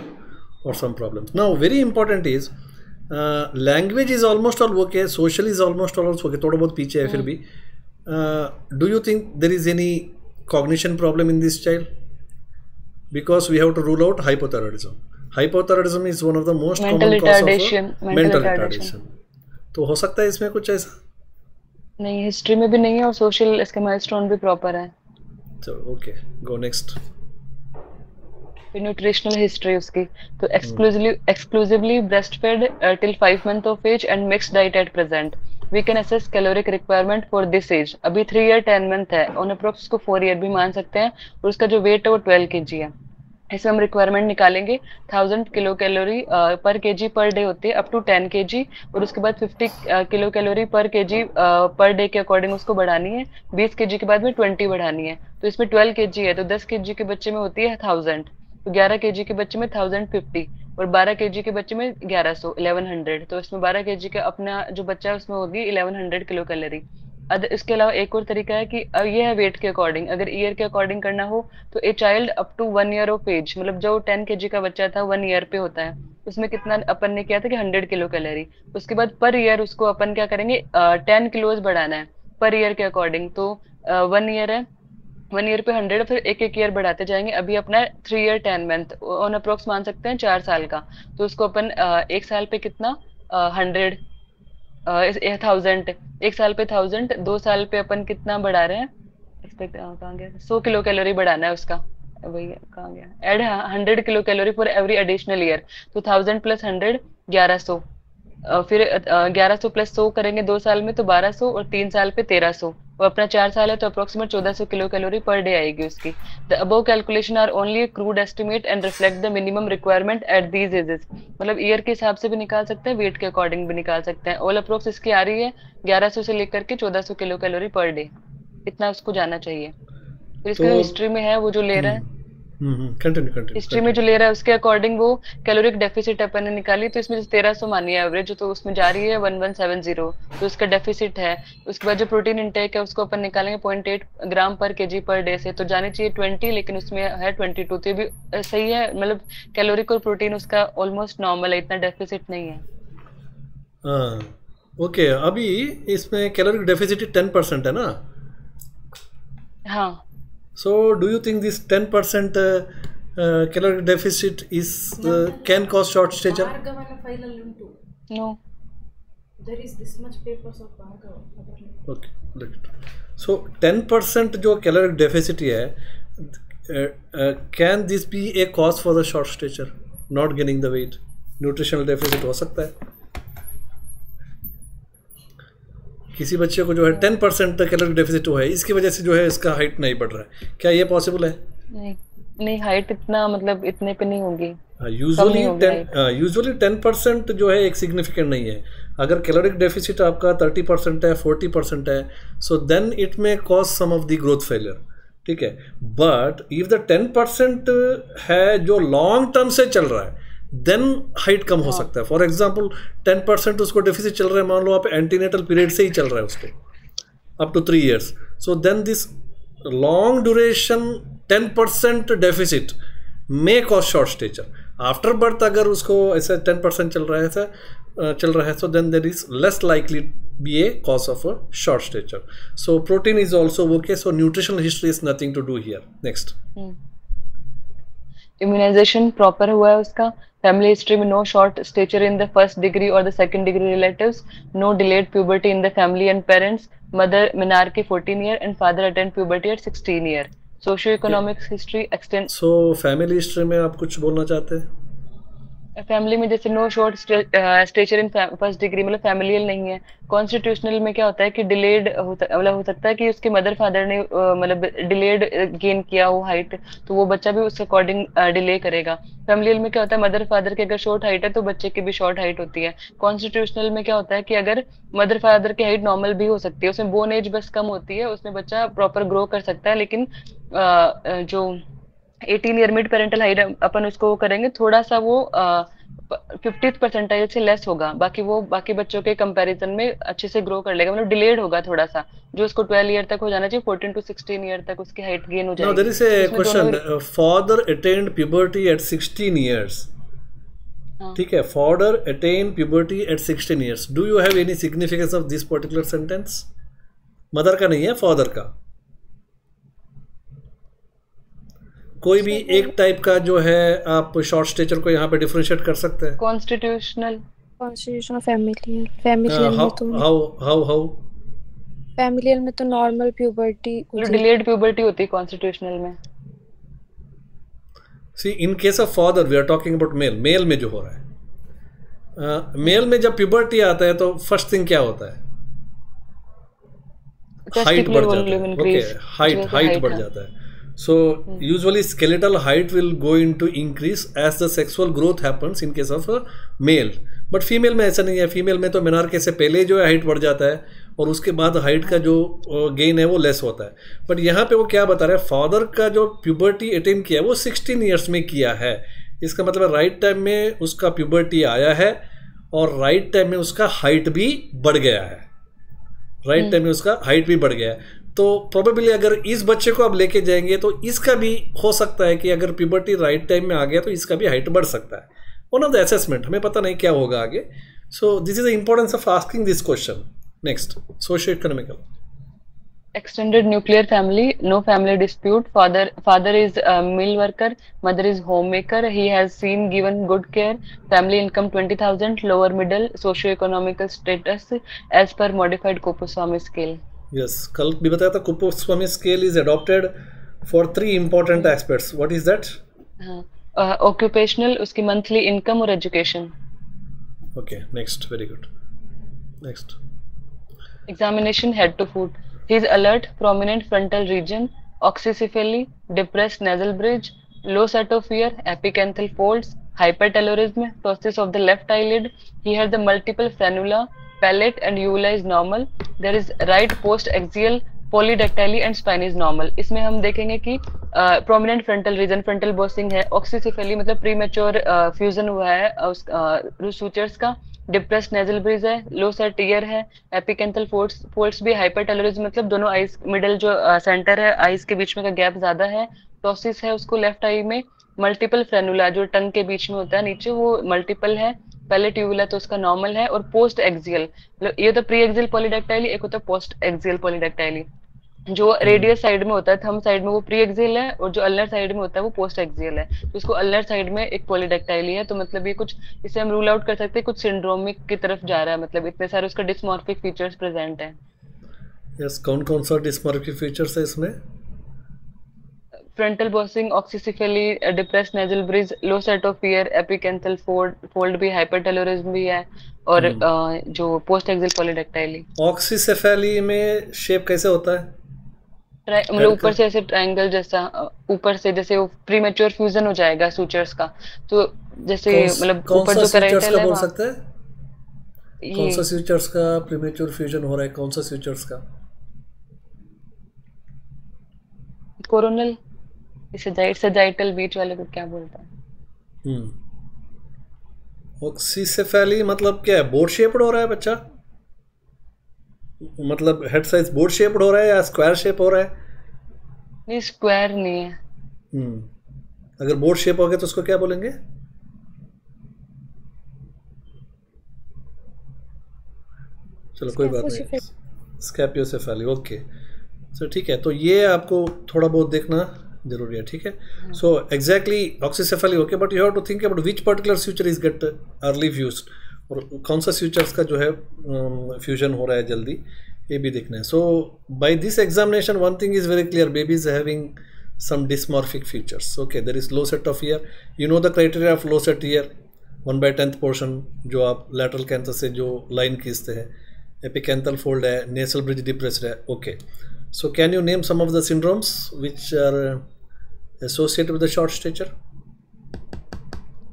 और some problems. Now very important is language is almost all okay, social is almost all okay, थोड़ा बहुत पीछे है फिर भी। Do you think there is any cognition problem in this child? Because we have to rule out hypothyroidism. Hypothyroidism is one of the most common cause of mental retardation. तो हो सकता है इसमें कुछ ऐसा नहीं, हिस्ट्री में भी नहीं है और सोशल इसके माइलस्टोन भी प्रॉपर है। तो okay, go next. Nutritional history उसकी, तो exclusively breast fed till 5 month of age and mixed diet at present. We can assess caloric requirement for this age. अभी 3 ईयर 10 मंथ है, ऑन अप्रोक्स उसको 4 year भी मान सकते हैं। और उसका जो वेट है वो 12 kg है। इसमें हम रिक्वायरमेंट निकालेंगे, 1000 किलो कैलोरी पर केजी पर डे होती है, अप टू 10 kg। और उसके बाद 50 किलो कैलोरी पर केजी पर डे के अकॉर्डिंग उसको बढ़ानी है। 20 kg के बाद में 20 बढ़ानी है। तो इसमें 12 kg है, तो 10 kg के बच्चे में होती है 1000, तो 11 kg के बच्चे में 1050, और 12 kg के बच्चे में 1100। तो इसमें 12 kg का अपना जो बच्चा है उसमें होगी 1100 किलो कैलोरी। इसके अलावा एक और तरीका है कि ये है वेट के अकॉर्डिंग। अगर ईयर के अकॉर्डिंग करना हो तो a child up to 1 year of age, मतलब जो 10 kg का बच्चा था 1 ईयर पे होता है, उसमें कितना अपन ने किया था कि 100 किलो कैलोरी। उसके बाद पर ईयर उसको अपन क्या करेंगे, 10 किलोज बढ़ाना है पर ईयर के अकॉर्डिंग। तो 1 ईयर है, 1 ईयर पे 100, फिर एक ईयर बढ़ाते जाएंगे। अभी अपना 3 ईयर 10 मंथ ऑन अप्रोक्स मान सकते हैं 4 साल का। तो उसको अपन 1 साल पे कितना 100 1000, 1 साल पे 1000, 2 साल पे अपन कितना बढ़ा रहे हैं, एक्सपेक्ट कहाँ गया, 100 किलो कैलोरी बढ़ाना है उसका। वही कहाँ गया, add 100 kilo calorie for every additional year. तो 1000 प्लस 100 1100, फिर 1100 प्लस 100 करेंगे 2 साल में तो 1200, और 3 साल पे 1300। वो अपना 4 साल है तो approximate 1400 kilo calorie per day आएगी उसकी। The above calculation are only crude estimate and reflect the minimum requirement at these ages. मतलब ईयर के हिसाब से भी निकाल सकते हैं, वेट के अकॉर्डिंग भी निकाल सकते हैं। ऑल अप्रोक्स इसकी आ रही है 1100 से लेकर के 1400 किलो कैलोरी पर डे, इतना उसको जाना चाहिए। फिर इसका हिस्ट्री में है वो जो ले रहा है, हिस्ट्री में जो ले रहा है उसके अकॉर्डिंग वो कैलोरिक डेफिसिट अपन ने निकाली। तो इसमें 1300 मानी है एवरेज, तो उसमें जा रही है 1170, तो उसका डेफिसिट है। उसके बाद जो प्रोटीन इंटेक है उसको अपन निकालेंगे 0.8 ग्राम पर केजी पर डे से, तो जानी चाहिए 20, लेकिन उसमें है 22। तो ये भी सही है, मतलब कैलोरिक और प्रोटीन उसका ऑलमोस्ट नॉर्मल है, इतना डेफिसिट नहीं है। ओके, अभी इसमें कैलोरिक डेफिसिट 10% है ना? हाँ। So, do you think this 10% caloric deficit is can cause short stature? No. There is this much papers of Bhargava. Okay, look it. So 10% जो caloric deficit है, can this be a cause for the short stature, not gaining the weight? Nutritional deficit हो सकता है। किसी बच्चे को जो है 10% कैलोरी डेफिसिट है, इसकी वजह से जो है इसका हाइट नहीं बढ़ रहा है, क्या ये पॉसिबल है? नहीं, हाइट इतना मतलब इतने पे नहीं होगी। यूजुअली 10% जो है एक सिग्निफिकेंट नहीं है। अगर कैलोरिक डेफिसिट आपका 30% है, 40% है, so then it may cause some of the growth failure, ठीक है। बट इफ द 10% है जो लॉन्ग टर्म से चल रहा है, देन हाइट कम हो सकता है। फॉर एग्जाम्पल 10% उसको डेफिसिट चल रहा है, मान लो आप एंटीनेटल पीरियड से ही चल रहा है उसको up to 3 years, so then this long duration 10% deficit may cause short stature. After birth अगर उसको ऐसा 10% चल रहा है, so then there is less likely be a cause of a short stature. So protein is also okay. So nutritional history is nothing to do here. Next. Immunisation proper हुआ है उसका, family history में no short stature in the first degree और the second degree relatives, no delayed puberty in the family and parents, mother menarche 14 year and father attained puberty at 16 year, socio economics history extend. So family history में आप कुछ बोलना चाहते हैं? Family में जैसे no short stature in first degree, मतलब familial नहीं है। कॉन्स्टिट्यूशनल में क्या होता है कि डिलेड मतलब हो सकता है कि उसके मदर फादर ने मतलब डिलेड गेन किया हो हाइट, तो वो बच्चा भी उसके अकॉर्डिंग डिले करेगा। फैमिलियल में क्या होता है, मदर फादर की अगर शॉर्ट हाइट है तो बच्चे की भी शॉर्ट हाइट होती है। कॉन्स्टिट्यूशनल में क्या होता है कि अगर मदर फादर की हाइट नॉर्मल भी हो सकती है, उसमें बोन एज बस कम होती है, उसमें बच्चा प्रॉपर ग्रो कर सकता है, लेकिन जो 18 ईयर मिड पेरेंटल हाइट अपन उसको करेंगे थोड़ा सा वो 50th परसेंटाइल से लेस होगा, बाकी बच्चों के कंपैरिजन में अच्छे से ग्रो कर लेगा, मतलब डिलेड होगा थोड़ा सा, जो उसको 12 ईयर तक हो जाना चाहिए 14 to 16 ईयर तक उसकी हाइट गेन हो जाएगी। Now there is a question. Father attained puberty at 16 years. ठीक है, father attained puberty at 16 years. Do you have any significance of this particular sentence? Mother का नहीं है, फादर का। कोई भी एक टाइप का जो है आप शॉर्ट स्टेचर को यहाँ पे डिफरेंशिएट कर सकते हैं। कॉन्स्टिट्यूशनल फैमिलियल में तो हाउ फैमिलियल में तो नॉर्मल प्यूबर्टी, डिलेड प्यूबर्टी होती है कॉन्स्टिट्यूशनल में। See in case of father we are talking about male में जो हो रहा है, मेल में जब प्यूबर्टी आता है तो फर्स्ट थिंग क्या होता है, हाइट बढ़ जाता है। ओके, हाइट बढ़ जाता है। So usually skeletal height will go into increase as the sexual growth happens in case of a male, but female में ऐसा नहीं है। फीमेल में तो मेनार्के से पहले जो है हाइट बढ़ जाता है और उसके बाद हाइट का जो गेन है वो लेस होता है। बट यहाँ पे वो क्या बता रहा है, फादर का जो प्यूबर्टी अटेन किया है वो 16 ईयर्स में किया है। इसका मतलब राइट टाइम में उसका प्यूबर्टी आया है और राइट टाइम में उसका हाइट भी बढ़ गया है, राइट टाइम में उसका हाइट भी बढ़ गया है। तो प्रोबेबली अगर इस बच्चे को आप लेके जाएंगे तो इसका भी हो सकता है कि अगर प्यूबर्टी राइट टाइम में आ गया तो इसका भी हाइट बढ़ सकता है। वन ऑफ द असेसमेंट, हमें पता नहीं क्या होगा आगे। सो this is the importance of asking this question. Next, socio economical. Extended nuclear family, no family dispute. Father is a mill worker, mother is homemaker. He has seen given good care. Family income 20,000, lower middle, socio-economical status as per modified Kuppuswamy scale. Yes, कल भी बताया था Kuppuswamy scale is adopted for 3 important aspects. What is that? Occupational, उसकी monthly income और education. Okay, next, very good. Next. Examination head to foot. He is alert, prominent frontal region, oxycephaly, depressed nasal bridge, low set of ear, apicanthal folds, hypertelorism, ptosis of the left eyelid. He has the multiple frenula, palate and uvula is normal. There is right post-axial polydactyly and spine is normal. इसमें हम देखेंगे कि prominent frontal region, frontal bossing है, oxycephaly मतलब premature fusion हुआ है उस sutures का, डिप्रेस्ड नेजल ब्रिज है, लो सेट ईयर है, एपिकेंथल फोल्ड्स भी, हाइपरटेलोरिज्म मतलब दोनों आईज मिडल जो सेंटर है आईज के बीच में का गैप ज्यादा है, टॉसिस है उसको लेफ्ट आई में, मल्टीपल फ्रेनुला जो टंग के बीच में होता है नीचे वो मल्टीपल है, पहले ट्यूबुला तो उसका नॉर्मल है, और पोस्ट एक्सियल ये तो प्री एक्सियल पॉलीडेक्टाइली, एक होता है पोस्ट एक्सियल पॉलीडेक्टाइली। जो रेडियस साइड में होता है, थंब साइड में वो प्री एक्सियल है और जो अल्नर साइड में होता है वो पोस्ट एक्सियल है। तो इसको अल्नर साइड में एक पॉलीडेक्टाइली है, तो मतलब ये कुछ इसे हम रूल आउट कर सकते हैं कुछ सिंड्रोमिक की तरफ जा रहा है, मतलब इतने सारे उसका डिस्मॉर्फिक फीचर्स प्रेजेंट है। यस, कौन कौन सा डिस्मॉर्फिक फीचर्स है इसमें? Frontal bossing, oxycephaly, depressed nasal bridge, low set of ear, epicanthal fold भी, हाइपरटेलोरिज्म भी है, और जो पोस्ट एक्सियल पॉलीडेक्टाइली। ऑक्सीसेफेली में शेप कैसे होता है? मतलब ऊपर से ऐसे ट्रायंगल जैसा, ऊपर से जैसे वो प्रीमेच्योर फ्यूजन हो जाएगा सूचर्स का, तो जैसे मतलब ऊपर जो पैराइटल है बोल सकते हैं, कौन सा सूचर्स का प्रीमेच्योर फ्यूजन हो रहा है, कौन सा सूचर्स का? कोरोनल, सजाइटल बीच वाले को क्या बोलता है? ऑक्सीसेफेली मतलब क्या है, बोर्ड शेप्ड हो रहा है बच्चा, मतलब हेड साइज बोर्ड शेप्ड हो रहा है या स्क्वायर शेप हो रहा है? नहीं, स्क्वायर नहीं है। अगर बोर्ड शेप हो गया तो उसको क्या बोलेंगे? चलो कोई बात नहीं, स्कैपियोसेफेली, ओके। सो ठीक है, तो ये आपको थोड़ा बहुत देखना जरूरी है, ठीक है। So exactly oxycephaly okay, but you have to think about which particular future is get early fused, और कौन सा फ्यूचर्स का जो है फ्यूजन हो रहा है जल्दी, ये भी देखना है। So by this examination one thing is very clear, baby is having some dysmorphic features. Okay, there is low set of ear. You know the criteria of low set ear, 1/10th portion जो आप lateral canthus से जो line खींचते हैं, epicanthal fold है, nasal bridge depressed है. Okay, so can you name some of the syndromes which are associated with the short stature?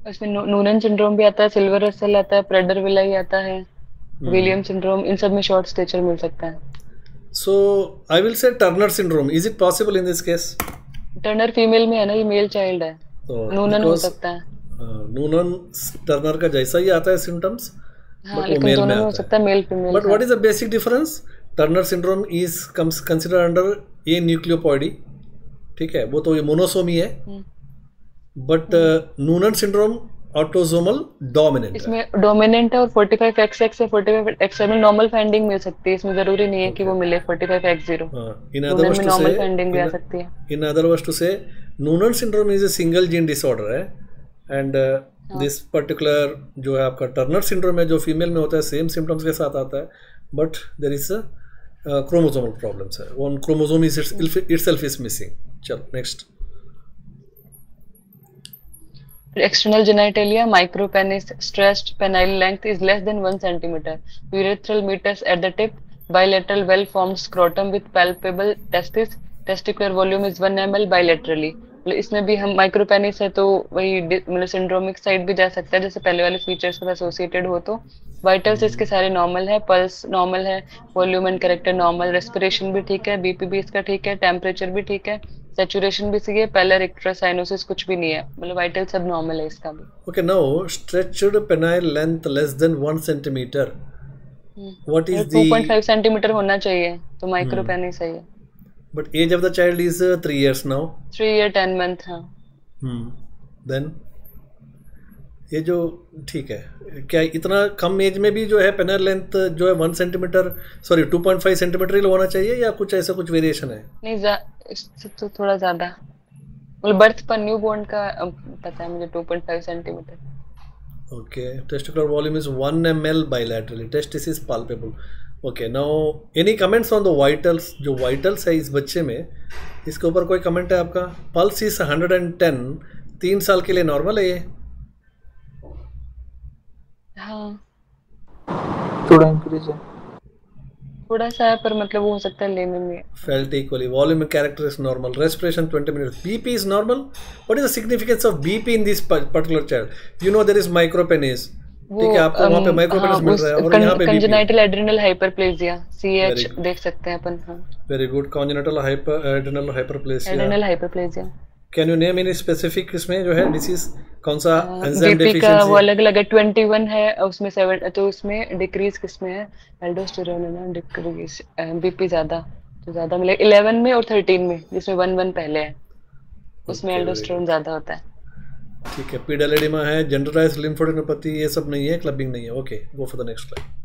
उसमें Noonan syndrome भी आता है, सिल्वर रसेल आता है, प्रेडर-विलाई आता है, विलियम सिंड्रोम, इन सब में शॉर्ट स्टेचर मिल सकता है। So I will say Turner syndrome. Is it possible in this case? Turner female में है ना, ये मेल चाइल्ड है, नूनन हो सकता है। नूनन टर्नर का जैसा ही आता है सिम्टम्स, हाँ, लेकिन दोनों में हो सकता है, male female. But what is the basic difference? Turner syndrome is consider under aneuploidy, ठीक है, वो तो ये मोनोसोमी है, but Noonan syndrome autosomal dominant, इसमें डोमिनेंट है और 45XX या 45X7 नॉर्मल फाइंडिंग मिल सकती है, इसमें जरूरी नहीं है कि वो मिले 45X0। In other words to normal finding भी आ सकती है। In other words to say Noonan syndrome is a single gene disorder है, एंड दिस पर्टिकुलर जो है आपका टर्नर सिंड्रोम है, जो फीमेल में होता है, सेम सिम्टम्स के साथ आता है, but there is a chromosomal problems है, one chromosome is itself is missing. चलो next. External genitalia, micropenis, stressed penile length is less than 1 centimeter. Urethral meatus at the tip, bilateral well-formed scrotum with palpable testis. Testicular volume is 1 ml bilaterally. इसमें भी हम माइक्रोपेनिस है तो वही मतलब syndromic side भी जा सकता है, जैसे पहले वाले फीचर्स के साथ एसोसिएटेड हो। तो वाइटल्स इसके सारे नॉर्मल है, पल्स नॉर्मल है, volume and character normal, respiration भी ठीक है, बीपी भी इसका ठीक है, टेम्परेचर भी ठीक है, सैचुरेशन भी सही है, पैलर एक्ट्रासाइनोसिस कुछ भी नहीं है, मतलब वाइटल सब नॉर्मल है इसका भी। Okay, now stretched penile length less than 1 centimetre, what is the 2.5 centimetre होना चाहिए, तो माइक्रोपेनिस है ये। But age of the child is 3 years now, 3 year 10 month। हाँ, देन ये जो ठीक है, क्या इतना कम एज में भी जो है पेनाइल लेंथ जो है 1 सेंटीमीटर, सॉरी 2.5 सेंटीमीटर ही होना चाहिए, या कुछ ऐसा कुछ वेरिएशन है? नहीं, इससे तो थोड़ा ज्यादा, मतलब बर्थ पर न्यू बोर्न का पता है मुझे 2.5 centimetre. Okay, testicular volume is 1 ml bilaterally, testis is palpable. Okay, now any comments on the vitals? जो वाइटल्स है इस बच्चे में, इसके ऊपर कोई कमेंट है आपका? पल्स इज 110, 3 साल के लिए नॉर्मल है ये? हाँ, थोड़ा इंक्रीज है, थोड़ा सा है, पर मतलब वो हो सकता है लेने में। Felt equally, volume and character is normal, respiration 20 minutes, BP is normal. What is the significance of BP in this particular child? You know there is micropenis, ठीक है, आपको वहाँ पे माइक्रोपेनिस मिल रहा है, और यहाँ पे कंजेनाइटल एड्रिनल हाइपरप्लेजिया, CH देख सकते हैं अपन। हाँ, very good, congenital adrenal hyperplasia, adrenal hyperplasia. Can you name any specific इसमें जो है डिसीज, कौन सा एंजाइम बीपी का डेफिशिएंसी? वो अलग अलग है, 21 है, उसमें 7, तो उसमें डिक्रीज किसमें है? एल्डोस्टेरोन है ना, डिक्रीज, बीपी ज्यादा, तो ज्यादा मिले 11 में और 13 में, जिसमें 1 पहले है, उसमें एल्डोस्टेरोन ज्यादा होता है। ठीक है, पीडालेडिमा है, जनरलाइज्ड लिम्फोडेनोपैथी, ये सब नहीं है, क्लबिंग नहीं है। Okay, go for the next slide.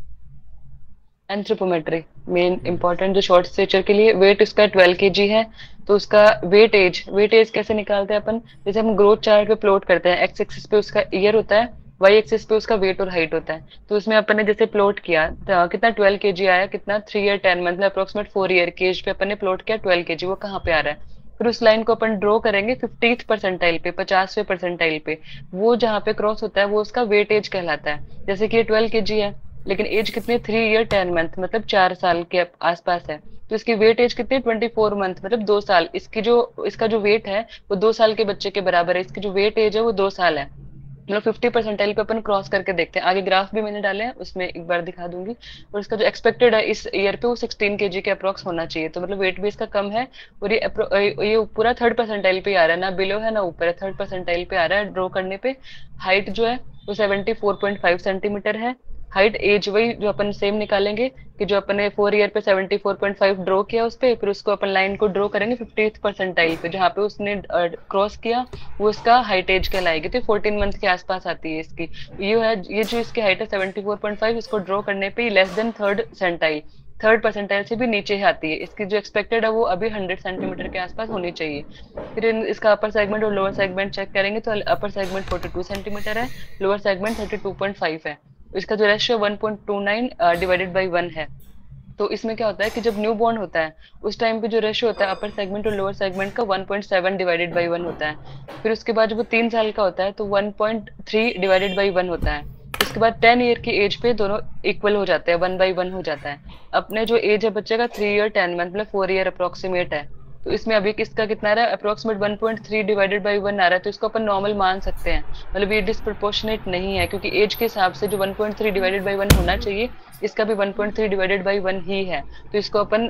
Anthropometry main important, जो शॉर्ट स्टेचर के लिए। वेट उसका 12 kg है, तो उसका वेट एज कैसे निकालते हैं अपन? जैसे हम ग्रोथ चार्ट पे प्लॉट करते हैं, एक्स एक्सिस पे उसका ईयर होता है, वाई एक्सिस पे उसका वेट और हाइट होता है। तो उसमें अपन ने जैसे प्लॉट किया, कितना 12 kg आया, कितना 3 year 10 month, अप्रोक्सीमेट 4 year की एज पे अपन ने प्लॉट किया 12 kg, वो कहाँ पे आ रहा है? फिर उस लाइन को अपन ड्रॉ करेंगे 50th परसेंटाइल पे, 50वें परसेंटाइल पे, वो जहाँ पे क्रॉस होता है वो उसका वेट एज कहलाता है। जैसे कि ये 12 kg है, लेकिन एज कितनी? 3 year 10 month, मतलब 4 साल के आसपास है, तो इसकी वेट एज कितनी? 24 month, मतलब 2 साल। इसका जो वेट है वो 2 साल के बच्चे के बराबर है, इसकी जो वेट एज है वो 2 साल है, मतलब 50 परसेंटाइल पे अपन क्रॉस करके देखते हैं। आगे ग्राफ भी मैंने डाले हैं, उसमें एक बार दिखा दूंगी। और इसका जो एक्सपेक्टेड है इस ईयर पे वो 16 kg के अप्रोक्स होना चाहिए, तो मतलब वेट भी इसका कम है, और ये पूरा 3rd परसेंटाइल पे आ रहा है, ना बिलो है ना ऊपर है, 3rd परसेंटाइल पे आ रहा है ड्रॉ करने पे। हाइट जो है वो 74.5 सेंटीमीटर है, हाइट एज वही जो अपन सेम निकालेंगे कि जो अपन ने 4 ईयर पे 74.5 ड्रॉ किया उस पे, फिर उसको अपन लाइन को ड्रॉ करेंगे 50th परसेंटाइल पे, जहाँ पे उसने क्रॉस किया वो उसका हाइट एज कहलाएगी। तो 14 मंथ के आसपास आती है इसकी। ये जो इसकी हाइट है 74.5, इसको ड्रॉ करने पे लेस देन थर्ड परसेंटाइल से भी नीचे ही आती है। इसकी जो एक्सपेक्टेड है वो अभी 100 सेंटीमीटर के आसपास होनी चाहिए। फिर इसका अपर सेगमेंट और लोअर सेगमेंट चेक करेंगे तो अपर सेगमेंट 42 सेंटीमीटर है, लोअर सेगमेंट 32.5 है। इसका जो रेशियो 1.29 डिवाइडेड बाई 1 है। तो इसमें क्या होता है कि जब न्यू बॉर्न होता है उस टाइम पे जो रेशियो होता है अपर सेगमेंट और लोअर सेगमेंट का 1.7 डिवाइडेड बाई 1 होता है। फिर उसके बाद जब वो 3 साल का होता है तो 1.3 डिवाइडेड बाई 1 होता है। उसके बाद 10 ईयर की एज पे दोनों इक्वल हो जाते हैं, 1/1 हो जाता है। अपने जो एज है बच्चे का 3 ईयर 10 मंथ मतलब 4 ईयर अप्रोक्सीमेट है। तो इसमें अभी किसका कितना आ रहा है, अप्रोक्सीमेट 1.3 डिवाइडेड बाई 1 आ रहा है। तो इसको अपन नॉर्मल मान सकते हैं, मतलब ये डिस्प्रपोर्शनेट नहीं है, क्योंकि एज के हिसाब से जो 1.3 डिवाइडेड बाई 1 होना चाहिए इसका भी 1.3 डिवाइडेड बाई 1 ही है। तो इसको अपन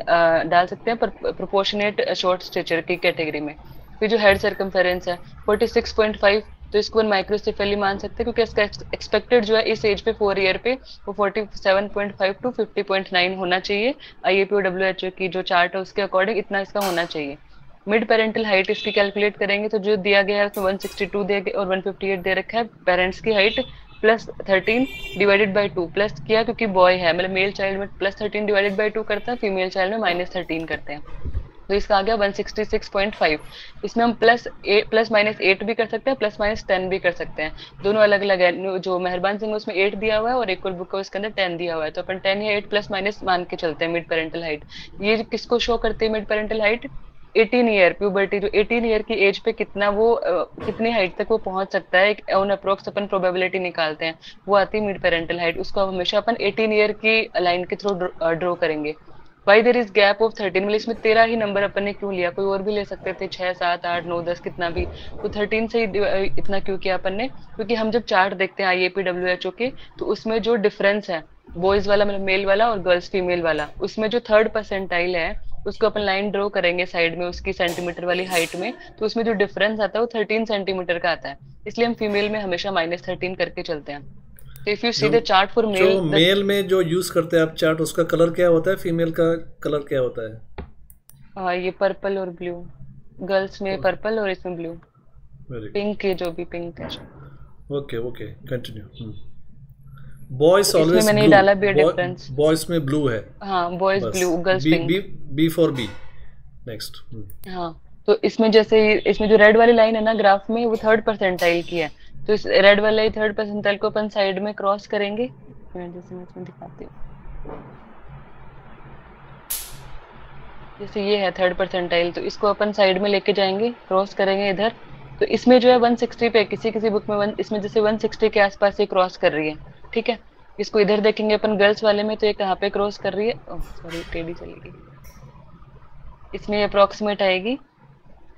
डाल सकते हैं प्रोपोर्शनेट शॉर्ट स्टेचर की कैटेगरी में। फिर जो हेड सर्कमफेरेंस है 46.5, तो इसको माइक्रोसेफेली मान सकते हैं, क्योंकि इसका एक्सपेक्टेड जो है इस एज पे 4 ईयर पे वो 47.5 टू 50.9 होना चाहिए। IAP और WHO की जो चार्ट है उसके अकॉर्डिंग इतना इसका होना चाहिए। मिड पेरेंटल हाइट इसकी कैलकुलेट करेंगे तो जो दिया गया है उसमें 162 दिया गया और 158 दे रखा है पेरेंट्स की height, plus 13 divided by 2 plus किया क्योंकि बॉय है, मतलब मेल चाइल्ड में प्लस 13 डिवाइडेड बाई 2 करता है, फीमेल चाइल्ड में -13 करते हैं। तो इसका आ गया 166.5। इसमें हम प्लस माइनस 8 भी कर सकते हैं, प्लस माइनस 10 भी कर सकते हैं, दोनों अलग अलग है। जो मेहरबान सिंह उसमें 8 दिया हुआ है और एक और बुक है उसके अंदर 10 दिया हुआ है, तो अपन 10 या 8 प्लस माइनस मान के चलते हैं मिड पेरेंटल हाइट। ये किसको शो करते हैं mid parental height, 18 year puberty, जो 18 ईयर की एज पे कितना वो कितनी हाइट तक वो पहुंच सकता है, ऑन अप्रोक्स अपन प्रोबेबिलिटी निकालते हैं, वो आती है मिड पेरेंटल हाइट। उसको हमेशा अपन 18 ईयर की लाइन के थ्रू ड्रॉ करेंगे। Why there is gap of 13, मतलब इसमें 13 ही नंबर अपन ने क्यों लिया, कोई और भी ले सकते थे 6, 7, 8, 9, 10 कितना भी, तो 13 से ही इतना क्यों किया अपन ने, क्योंकि हम जब चार्ट देखते हैं IAP WHO के तो उसमें जो डिफरेंस है बॉयज वाला मतलब मेल वाला और गर्ल्स फीमेल वाला, उसमें जो 3rd परसेंटाइल है उसको अपन लाइन ड्रॉ करेंगे साइड में उसकी सेंटीमीटर वाली हाइट में, तो उसमें जो डिफरेंस आता है वो 13 सेंटीमीटर का आता है। इसलिए हम फीमेल में हमेशा -13 करके चलते हैं। तो if you see the chart for male, जो मेल में जो यूज करते हैं आप चार्ट, उसका कलर क्या होता है, फीमेल का कलर क्या होता है? ये पर्पल और ब्लू, गर्ल्स में पर्पल और इसमें ब्लू, पिंक, जो भी पिंक है। Okay okay continue. बॉयज तो ऑलवेज मैंने डाला भी डिफरेंस, बॉयज में ब्लू है, हाँ boys blue, girls pink. B for B next. हाँ, तो इसमें जैसे इसमें जो रेड वाली लाइन है ना ग्राफ में वो 3rd परसेंटाइल की है, तो इस रेड वाले 3rd परसेंटाइल को अपन साइड में क्रॉस करेंगे, जैसे मैं इसमें दिखाती हूँ, जैसे ये है 3rd परसेंटाइल, तो इसको अपन साइड में लेके जाएंगे, क्रॉस करेंगे इधर। तो इसमें जो है 160 पे, किसी बुक में इसमें जैसे 160 के आसपास ये क्रॉस कर रही है, ठीक है। इसको इधर देखेंगे अपन गर्ल्स वाले में तो ये कहाँ पे क्रॉस कर रही है, सॉरी टेढ़ी चली गई, इसमें अप्रोक्सीमेट आएगी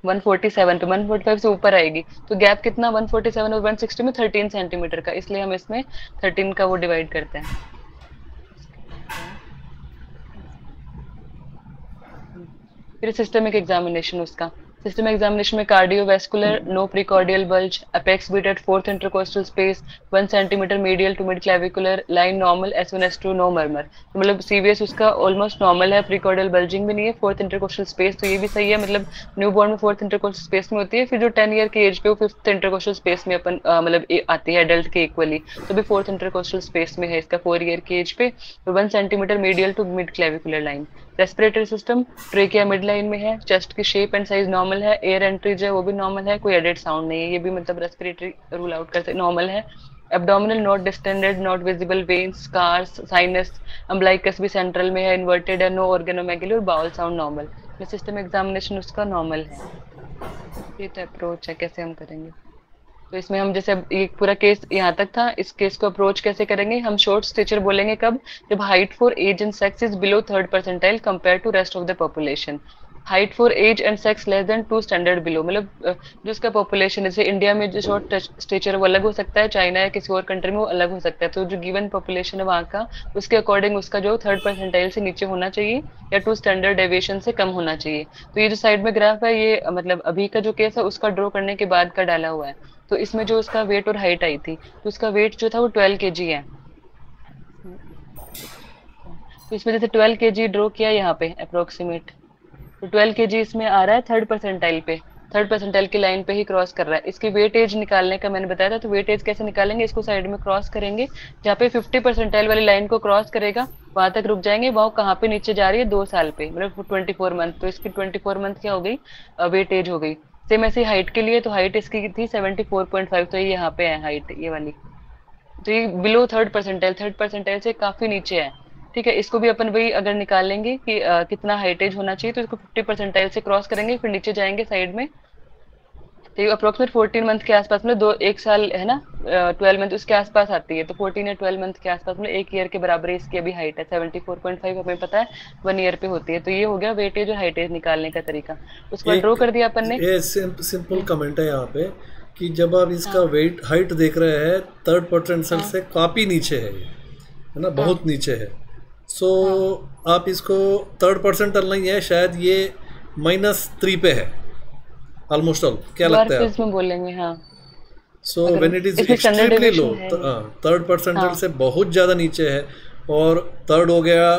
147 पे, 145 से ऊपर आएगी। तो गैप कितना 147 और 160 में 13 सेंटीमीटर का, इसलिए हम इसमें 13 का वो डिवाइड करते हैं। फिर सिस्टमिक एग्जामिनेशन, उसका सिस्टम एग्जामिनेशन में cardiovascular, no precordial bulge, apex beat at 4th intercostal space, 1 centimetre medial to mid clavicular, line normal, S1 S2 no murmur, तो मतलब CVS उसका ऑलमोस्ट नॉर्मल है, प्रीकॉर्डियल बल्जिंग भी नहीं है, 4th इंटरकोस्टल स्पेस तो ये भी सही है, मतलब न्यू बॉर्न में 4th इंटरकोस्टल स्पेस में होती है। फिर जो 10 ईयर की एज पे वो 5th इंटरकोस्टल स्पेस में अपन मतलब आती है एडल्ट के इक्वली, तो भी 4th इंटरकोस्टल स्पेस में है इसका 4 ईयर की एज पे, 1 centimetre medial to mid clavicular line. Respiratory system trachea mid line में है, चेस्ट की शेप एंड साइज नॉर्मल है, एयर एंट्री जो है वो भी नॉर्मल है, कोई एडेड साउंड नहीं है, ये भी मतलब रेस्पिरेटरी रूल आउट करते नॉर्मल है। Abdominal not distended, not visible veins, scars, sinus, umbilicus भी सेंट्रल में है, इन्वर्टेड है, नो ऑर्गेनोमेगली और bowel sound normal. System examination उसका नॉर्मल है। ये तो अप्रोच है कैसे हम करेंगे, तो इसमें हम जैसे ये पूरा केस यहाँ तक था, इस केस को अप्रोच कैसे करेंगे, हम शॉर्ट स्टेचर बोलेंगे कब, जब height for age and sex is below 3rd percentile compare to rest of the population, height for age and sex less than 2 standard below, मतलब जो उसका पॉपुलेशन जैसे इंडिया में जो शॉर्ट स्टेचर वो अलग हो सकता है, चाइना या किसी और कंट्री में वो अलग हो सकता है, तो जो गिवन पॉपुलेशन है वहाँ का उसके अकॉर्डिंग उसका जो 3rd परसेंटाइल से नीचे होना चाहिए या 2 स्टैंडर्ड डेविएशन से कम होना चाहिए। तो ये जो साइड में ग्राफ है ये मतलब अभी का जो केस है उसका ड्रॉ करने के बाद का डाला हुआ है। तो इसमें जो उसका वेट और हाइट आई थी तो उसका वेट जो था वो 12 kg है, तो इसमें जैसे 12 kg ड्रॉ किया यहाँ पे अप्रोक्सीमेट, तो 12 kg इसमें आ रहा है थर्ड परसेंटाइल पे, थर्ड परसेंटाइल की लाइन पे ही क्रॉस कर रहा है। इसकी वेटेज निकालने का मैंने बताया था, तो वेटेज कैसे निकालेंगे, इसको साइड में क्रॉस करेंगे, जहाँ पे 50 परसेंटाइल वाली लाइन को क्रॉस करेगा वहां तक रुक जाएंगे, वहाँ कहाँ पे नीचे जा रही है 2 साल पे, मतलब 24 मंथ, तो इसकी 24 मंथ क्या हो गई, वेटेज हो गई। सेम ऐसे हाइट के लिए, तो हाइट इसकी थी 74.5, तो ये यहाँ पे है हाइट ये वाली, तो ये बिलो थर्ड परसेंटाइल से काफी नीचे है। ठीक है, इसको भी अपन वही अगर निकालेंगे कि कितना हाइटेज होना चाहिए, तो इसको 50 परसेंटाइल से क्रॉस करेंगे, फिर नीचे जाएंगे साइड में, तो ये अप्रोक्सीमेट 14 मंथ के आसपास, मतलब 1 साल है ना, 12 मंथ उसके आसपास आती है, तो 14 या 12 मंथ के आसपास, मतलब 1 ईयर के बराबर इसकी अभी हाइट है। 74.5 हमें पता है 1 ईयर पे होती है। तो ये हो गया वेटेज और हाइटेज निकालने का तरीका। उसके बाद ड्रॉ कर दिया अपन ने। ये सिंपल कमेंट है यहाँ पे कि जब आप इसका वेट हाइट देख रहे हैं थर्ड परसेंटाइल से काफ़ी नीचे है ना, बहुत नीचे है। सो आप इसको थर्ड परसेंटाइल नहीं है, शायद ये -3 पे है ऑलमोस्ट ऑल, क्या लगता है इसमें बोलेंगे? हाँ, so when it is extremely low, third percentile से बहुत ज़्यादा नीचे है, और थर्ड हो गया,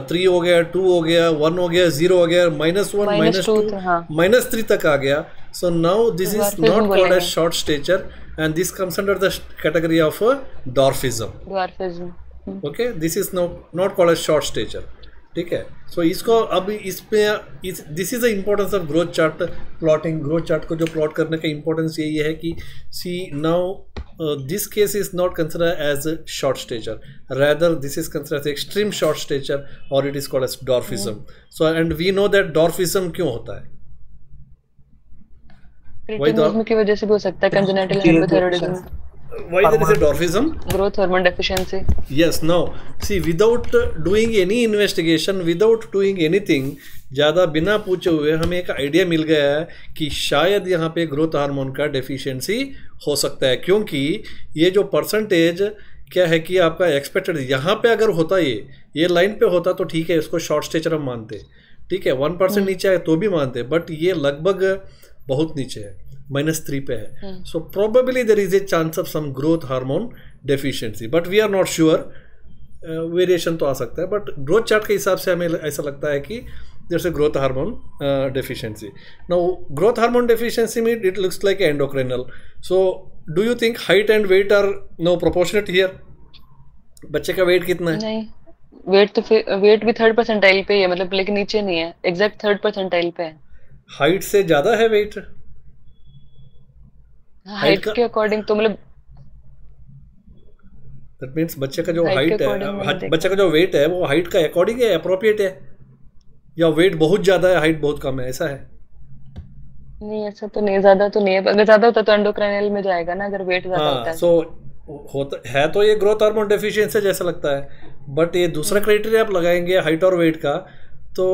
3 हो गया, 2 हो गया, 1 हो गया, 0 हो गया, -1 -2 -3 तक आ गया। So now this is not called as short stature, and this comes under the category of dwarfism. Okay, this is not called as short stature. ठीक है, सो इसको अब इसमें this is the importance of growth chart plotting. Growth chart को जो plot करने का importance यही है कि see now this case is not consider as short stature, rather this is consider as extreme short stature, और it is called as dwarfism. So and we know that dwarfism क्यों होता है, cretinism की वजह से भी हो सकता है, congenital hypothyroidism. Why there is a dwarfism? Growth hormone deficiency. Yes, now see, without doing any investigation, without doing anything, ज़्यादा बिना पूछे हुए हमें एक आइडिया मिल गया है कि शायद यहाँ पे ग्रोथ हार्मोन का डेफिशिएंसी हो सकता है, क्योंकि ये जो परसेंटेज क्या है कि आपका एक्सपेक्टेड यहाँ पे अगर होता ये लाइन पे होता तो ठीक है, इसको शॉर्ट स्टेचर हम मानते, ठीक है, 1% नीचे है तो भी मानते, बट ये लगभग बहुत नीचे है, -3 पे है। So probably there is a chance of some growth hormone deficiency, but we are not sure, variation तो आ सकता है, बट ग्रोथ चार्ट के हिसाब से हमें ऐसा लगता है कि there is a growth hormone deficiency. Now growth hormone deficiency mean it looks like endocrinal. So do you think height and weight are no proportionate here? बच्चे का वेट कितना है? नहीं, वेट तो वेट भी थर्ड परसेंटाइल पे ही है, मतलब लेकिन नीचे नहीं है, एग्जैक्ट थर्ड परसेंटाइल पे है। हाइट से ज्यादा है वेट? हाइट के अकॉर्डिंग तो मतलब दैट मींस बच्चे का जो हाइट है, बच्चे का जो वेट है वो हाइट का अकॉर्डिंग है, अप्रोप्रिएट है, या वेट बहुत ज्यादा है हाइट बहुत कम है, ऐसा है? नहीं, ऐसा तो नहीं, ज्यादा तो नहीं है, अगर ज्यादा होता तो एंडोक्राइनल में जाएगा ना, अगर वेट ज्यादा होता है। सो होता है तो ये ग्रोथ हार्मोन डेफिशिएंसी जैसा लगता है, बट ये दूसरा क्राइटेरिया आप लगाएंगे हाइट और वेट का, तो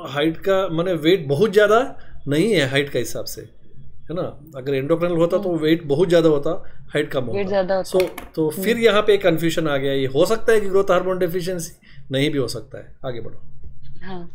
हाइट का माने वेट बहुत ज़्यादा नहीं है हाइट का हिसाब से, है ना। अगर एंडोक्राइनल होता तो वेट बहुत ज़्यादा होता, हाइट कम होता। सो तो फिर यहाँ पे कंफ्यूजन आ गया, ये हो सकता है कि ग्रोथ हार्मोन डेफिशिएंसी, नहीं भी हो सकता है। आगे बढ़ो। हाँ,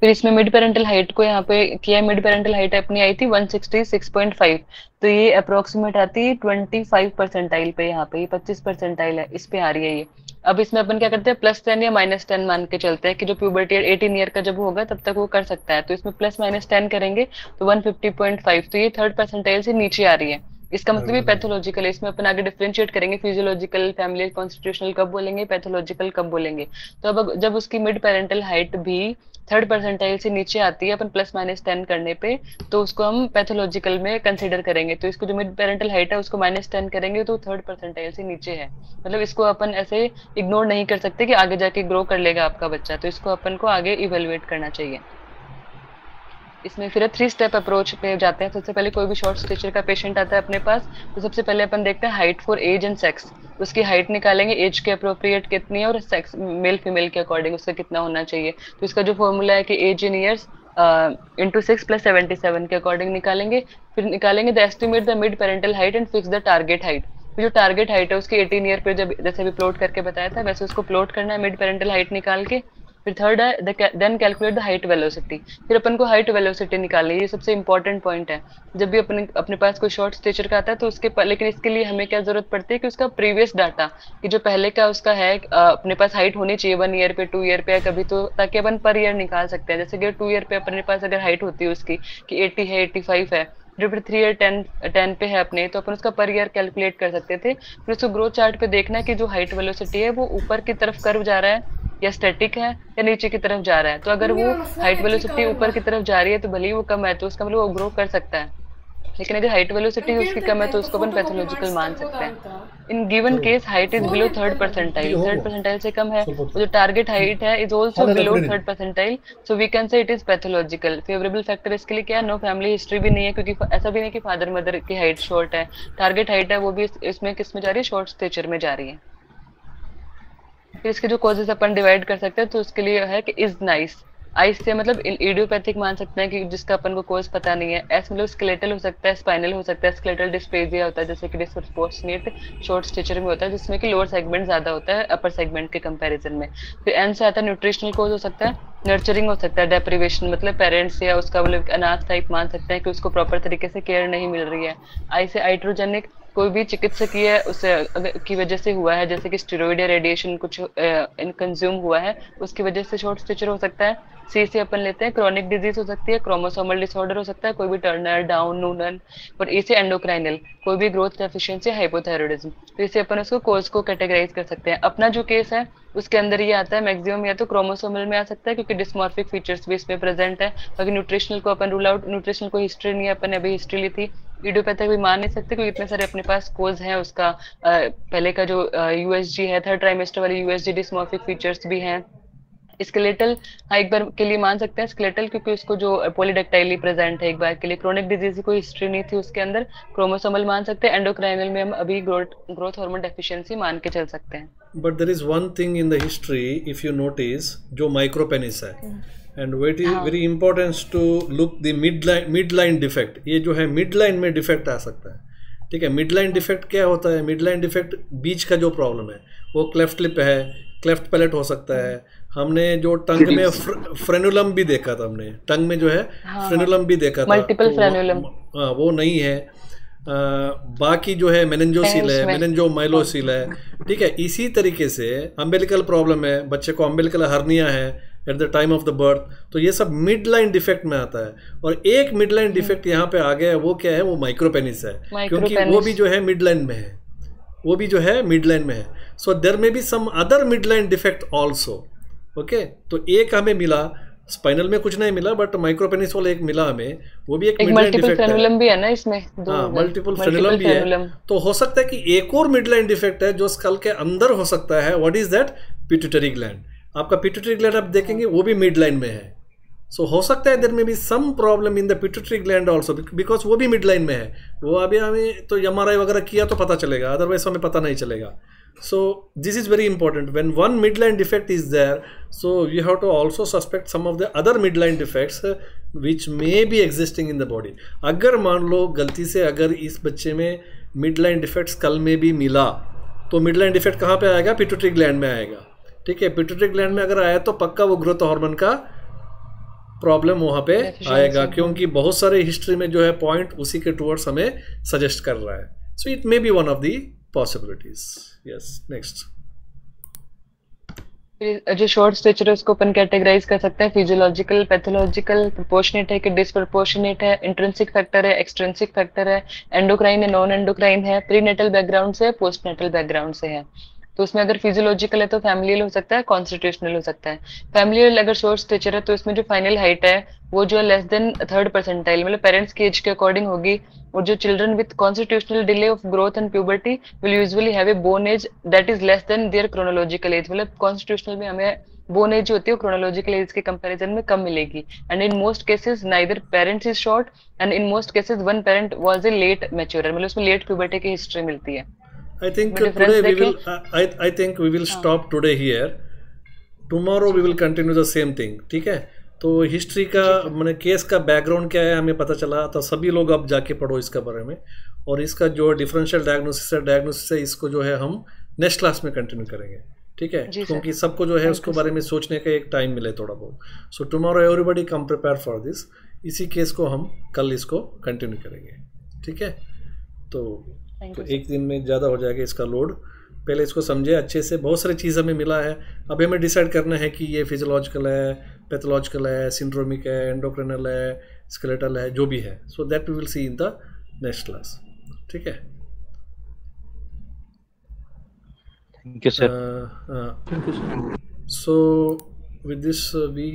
फिर इसमें मिड पेरेंटल हाइट को यहाँ पे किया, मिड पेरेंटल हाइट अपनी आई थी 166.5, तो ये अप्रोक्सीमेट आती है 25 परसेंटाइल पे, यहाँ पे 25 परसेंटाइल है, इस पे आ रही है ये। अब इसमें अपन क्या करते हैं, +10 या -10 मान के चलते हैं कि जो प्यूबर्टी 18 ईयर का जब होगा तब तक वो कर सकता है, तो इसमें +-10 करेंगे तो 150.5, तो ये थर्ड परसेंटाइल से नीचे आ रही है। इसका मतलब ये पैथोलॉजिकल है, इसमें अपन आगे डिफरेंशिएट करेंगे, फिजियोलॉजिकल, फैमिली कॉन्स्टिट्यूशनल कब बोलेंगे, पैथोलॉजिकल कब बोलेंगे। तो अब जब उसकी मिड पेरेंटल हाइट भी थर्ड परसेंटाइल से नीचे आती है अपन +-10 करने पे, तो उसको हम पैथोलॉजिकल में कंसीडर करेंगे। तो इसको जो मिड पेरेंटल हाइट है उसको -10 करेंगे तो थर्ड परसेंटाइल से नीचे है, मतलब इसको अपन ऐसे इग्नोर नहीं कर सकते कि आगे जाके ग्रो कर लेगा आपका बच्चा, तो इसको अपन को आगे इवेलुएट करना चाहिए। इसमें फिर 3 स्टेप अप्रोच पे जाते हैं। सबसे पहले कोई भी शॉर्ट स्टेचर का पेशेंट आता है अपने पास, तो सबसे पहले अपन देखते हैं height for age and sex, उसकी हाइट निकालेंगे, एज के अप्रोप्रिएट कितनी है और सेक्स मेल फीमेल के अकॉर्डिंग उसका कितना होना चाहिए। तो इसका जो फॉर्मूला है कि एज इन ईयर्स इंटू 6 + 77 के अकॉर्डिंग निकालेंगे। फिर निकालेंगे the estimate the mid parental height and fix the target height. जो टारगेट हाइट है उसकी 18 ईयर पे, जब जैसे भी प्लॉट करके बताया था वैसे उसको प्लॉट करना है मिड पेरेंटल हाइट निकाल के, फिर थर्ड है then calculate the height velocity. फिर अपन को हाइट वेलोसिटी निकालनी है, ये सबसे इंपॉर्टेंट पॉइंट है। जब भी अपने पास कोई शॉर्ट स्टेचर का आता है तो उसके लेकिन इसके लिए हमें क्या जरूरत पड़ती है कि उसका प्रीवियस डाटा कि जो पहले का उसका है अपने पास हाइट होनी चाहिए 1 ईयर पे 2 ईयर पे या कभी, तो ताकि अपन पर ईयर निकाल सकते हैं। जैसे कि 2 ईयर पे अपने पास अगर हाइट होती है उसकी कि 80 है 85 है, फिर 3 ईयर 10 पे है अपने, तो अपन उसका पर ईयर कैलकुलेट कर सकते थे। फिर उसको ग्रोथ चार्ट पे देखना है कि जो हाइट वेलोसिटी है वो ऊपर की तरफ कर्व जा रहा है या स्टैटिक है या नीचे की तरफ जा रहा है। तो अगर वो हाइट वेलोसिटी ऊपर की तरफ जा रही है तो भले ही वो कम है तो उसका मतलब वो ग्रो कर सकता है, लेकिन अगर हाइट वेलोसिटी उसकी कम है तो उसको अपन पैथोलॉजिकल मान सकते हैं। In given case height is below third percentile से कम है, जो टारगेट हाइट है is also below third percentile, so we can say it is pathological. Favourable factor इसके लिए क्या है, नो फैमिली हिस्ट्री भी नहीं है, क्योंकि ऐसा भी नहीं कि फादर मदर की हाइट शॉर्ट है, टारगेट हाइट है वो भी इसमें किस में जा रही है, शॉर्ट स्टेचर में जा रही है। फिर इसके जो कॉजेज अपन डिवाइड कर सकते हैं तो उसके लिए है कि इज नाइस, आइस से मतलब इडियोपैथिक मान सकते हैं कि जिसका अपन को कोज पता नहीं है, एस मतलब स्केलेटल हो सकता है, स्पाइनल हो सकता है, स्केलेटल डिस्प्लेजिया होता है जैसे कि डिस्प्रोपोर्शनेट शॉर्ट स्टेचर में होता है जिसमें कि लोअर सेगमेंट ज्यादा होता है अपर सेगमेंट के कंपैरिजन में। फिर एन से आता है न्यूट्रिशनल कोज हो सकता है, नर्चरिंग हो सकता है, डेप्रिवेशन मतलब पेरेंट्स या उसका मतलब अनाथ टाइप मान सकते हैं कि उसको प्रॉपर तरीके से केयर नहीं मिल रही है। आई से आइट्रोजेनिक कोई भी चिकित्सकीय उससे की वजह से हुआ है, जैसे कि स्टेरॉइड या रेडिएशन कुछ कंज्यूम हुआ है उसकी वजह से शॉर्ट स्टेचर हो सकता है। सी से अपन लेते हैं क्रॉनिक डिजीज हो सकती है, क्रोमोसोमल डिसऑर्डर हो सकता है, कोई भी टर्नर डाउन नूनन, और ई से एंडोक्राइनल कोई भी ग्रोथ डेफिशिएंसी हाइपोथायरॉयडिज्म। तो इसे अपन उसको कोज को कैटेगराइज कर सकते हैं। अपना जो केस है उसके अंदर ये आता है मैक्सिमम या तो क्रोमोसोमल में आ सकता है क्योंकि डिस्मॉर्फिक फीचर्स भी इसमें प्रेजेंट है। बाकी न्यूट्रिशनल को अपन रूल आउट, न्यूट्रिशनल को हिस्ट्री नहीं है, अपन अभी हिस्ट्री ली थी। इडियोपैथिक भी मान नहीं सकते क्योंकि इतने सारे अपने पास कोज हैं। उसका पहले का जो यूएसजी है थर्ड ट्राइमेस्टर वाली यूएसजी डिस्मॉर्फिक फीचर्स भी हैं। स्केलेटल हाँ एक बार के लिए मान सकते हैं स्केलेटल क्योंकि उसको जो पॉलीडेक्टाइली प्रेजेंट है एक बार के लिए। क्रोनिक डिजीज की कोई हिस्ट्री नहीं थी उसके अंदर। क्रोमोसोमल मान सकते हैं। एंडोक्राइनल में हम अभी ग्रोथ हार्मोन डेफिशिएंसी मान के चल सकते हैं। But there is one thing in the history if you notice जो माइक्रोपेनिस है and weight is very important to look the mid line defect. ये जो है मिड लाइन में डिफेक्ट आ सकता है, ठीक है। मिड लाइन डिफेक्ट क्या होता है? मिड लाइन डिफेक्ट बीच का जो प्रॉब्लम है वो क्लेफ्ट लिप है, क्लेफ्ट पैलेट हो सकता है। हमने जो टंग में फ्रेनुलम भी देखा था, हमने टंग में जो है फ्रेनुलम भी देखा था, मल्टीपल फ्रेनुलम वो नहीं है। बाकी जो है मेनिंजोसील है, मेनिंजोमाइलोसील है, ठीक है। इसी तरीके से अम्बिलिकल प्रॉब्लम है, बच्चे को अम्बिलिकल हर्निया है eight the time of the birth, तो ये सब मिड लाइन डिफेक्ट में आता है। और एक मिड लाइन डिफेक्ट यहाँ पे आ गया है, वो क्या है? वो माइक्रोपेनिस है, क्योंकि वो भी जो है मिड लाइन में है, वो भी जो है मिड लाइन में है। So there may be some other mid line defect also, okay. तो एक हमें मिला, स्पाइनल में कुछ नहीं मिला बट माइक्रोपेनिस वाला एक मिला हमें, वो भी एक मिड लाइन डिफेक्ट है। भी है ना इसमें, हाँ मल्टीपल फ्रेनुलम भी है। तो हो सकता है कि एक और मिड लाइन डिफेक्ट है जो स्कल के अंदर हो सकता है। What is that? Pituitary gland. आपका पिट्यूटरी ग्लैंड आप देखेंगे वो भी मिड लाइन में है। सो हो सकता है there may be some problem in the pituitary gland also, because वो भी मिड लाइन में है। वो अभी हमें तो MRI वगैरह किया तो पता चलेगा, अदरवाइज हमें पता नहीं चलेगा। So this is very important. When one midline defect is there, so you have to also suspect some of the other midline defects which may be existing in the body. अगर मान लो गलती से अगर इस बच्चे में midline defect skull में भी मिला, तो midline defect कहाँ पे आएगा? पिट्यूटरी ग्लैंड में आएगा, ठीक है। पिट्यूटरी ग्लैंड में अगर आया तो पक्का वो ग्रोथ हार्मोन का प्रॉब्लम वहाँ पे आएगा, क्योंकि बहुत सारे हिस्ट्री में जो है पॉइंट उसी के टूवर्ड्स हमें सजेस्ट कर रहा है। So it may be one of the possibilities. Yes, next. जो शॉर्ट स्टेचर है उसको अपन कैटेगराइज कर सकते हैं फिजियोलॉजिकल, पैथोलॉजिकल, प्रोपोर्शनेट है कि डिसप्रोपोर्शनेट है, इंट्रिंसिक फैक्टर है, एक्सट्रिंसिक फैक्टर है, एंडोक्राइन है, नॉन एंडोक्राइन है, प्रीनेटल बैकग्राउंड से, पोस्टनेटल बैकग्राउंड से है। तो उसमें अगर फिजियोलॉजिकल है तो फैमिलियल हो सकता है, कॉन्स्टिट्यूशनल हो सकता है। फैमिलियल अगर शॉर्ट स्टेचर है तो इसमें जो फाइनल हाइट है वो जो है लेस देन थर्ड परसेंटाइल मतलब पेरेंट्स की एज के अकॉर्डिंग होगी। और जो children with constitutional delay of growth and puberty will usually have a bone age that is less than their chronological age. मतलब कॉन्स्टिट्यूशनल में हमें बोन एज होती है वो क्रोनोलॉजिकल एज के कंपैरिजन में कम मिलेगी। And in most cases neither parents is short and in most cases one parent was a late maturer, मतलब उसमें लेट प्यूबर्टी की हिस्ट्री मिलती है। I think today we will. I think we will stop today here. Tomorrow we will continue the same thing. ठीक है? तो history का मैंने केस का बैकग्राउंड क्या है हमें पता चला, तो सभी लोग अब जाके पढ़ो इसका बारे में। और इसका जो डिफरेंशियल डायग्नोसिस है इसको जो है हम नेक्स्ट क्लास में कंटिन्यू करेंगे। ठीक है, जी सर। क्योंकि सबको जो है उसके बारे में सोचने का एक टाइम मिले थोड़ा बहुत। So tomorrow everybody come prepare for this. इसी केस को हम कल इसको कंटिन्यू करेंगे, ठीक है। तो एक दिन में ज़्यादा हो जाएगा इसका लोड। पहले इसको समझे अच्छे से, बहुत सारी चीज़ हमें मिला है। अभी हमें डिसाइड करना है कि ये फिजियोलॉजिकल है, पैथोलॉजिकल है, सिंड्रोमिक है, एंडोक्रिनल है, स्केलेटल है, जो भी है। So that we will see in the next class, ठीक है। Thank you, sir. Thank you, sir. So with this we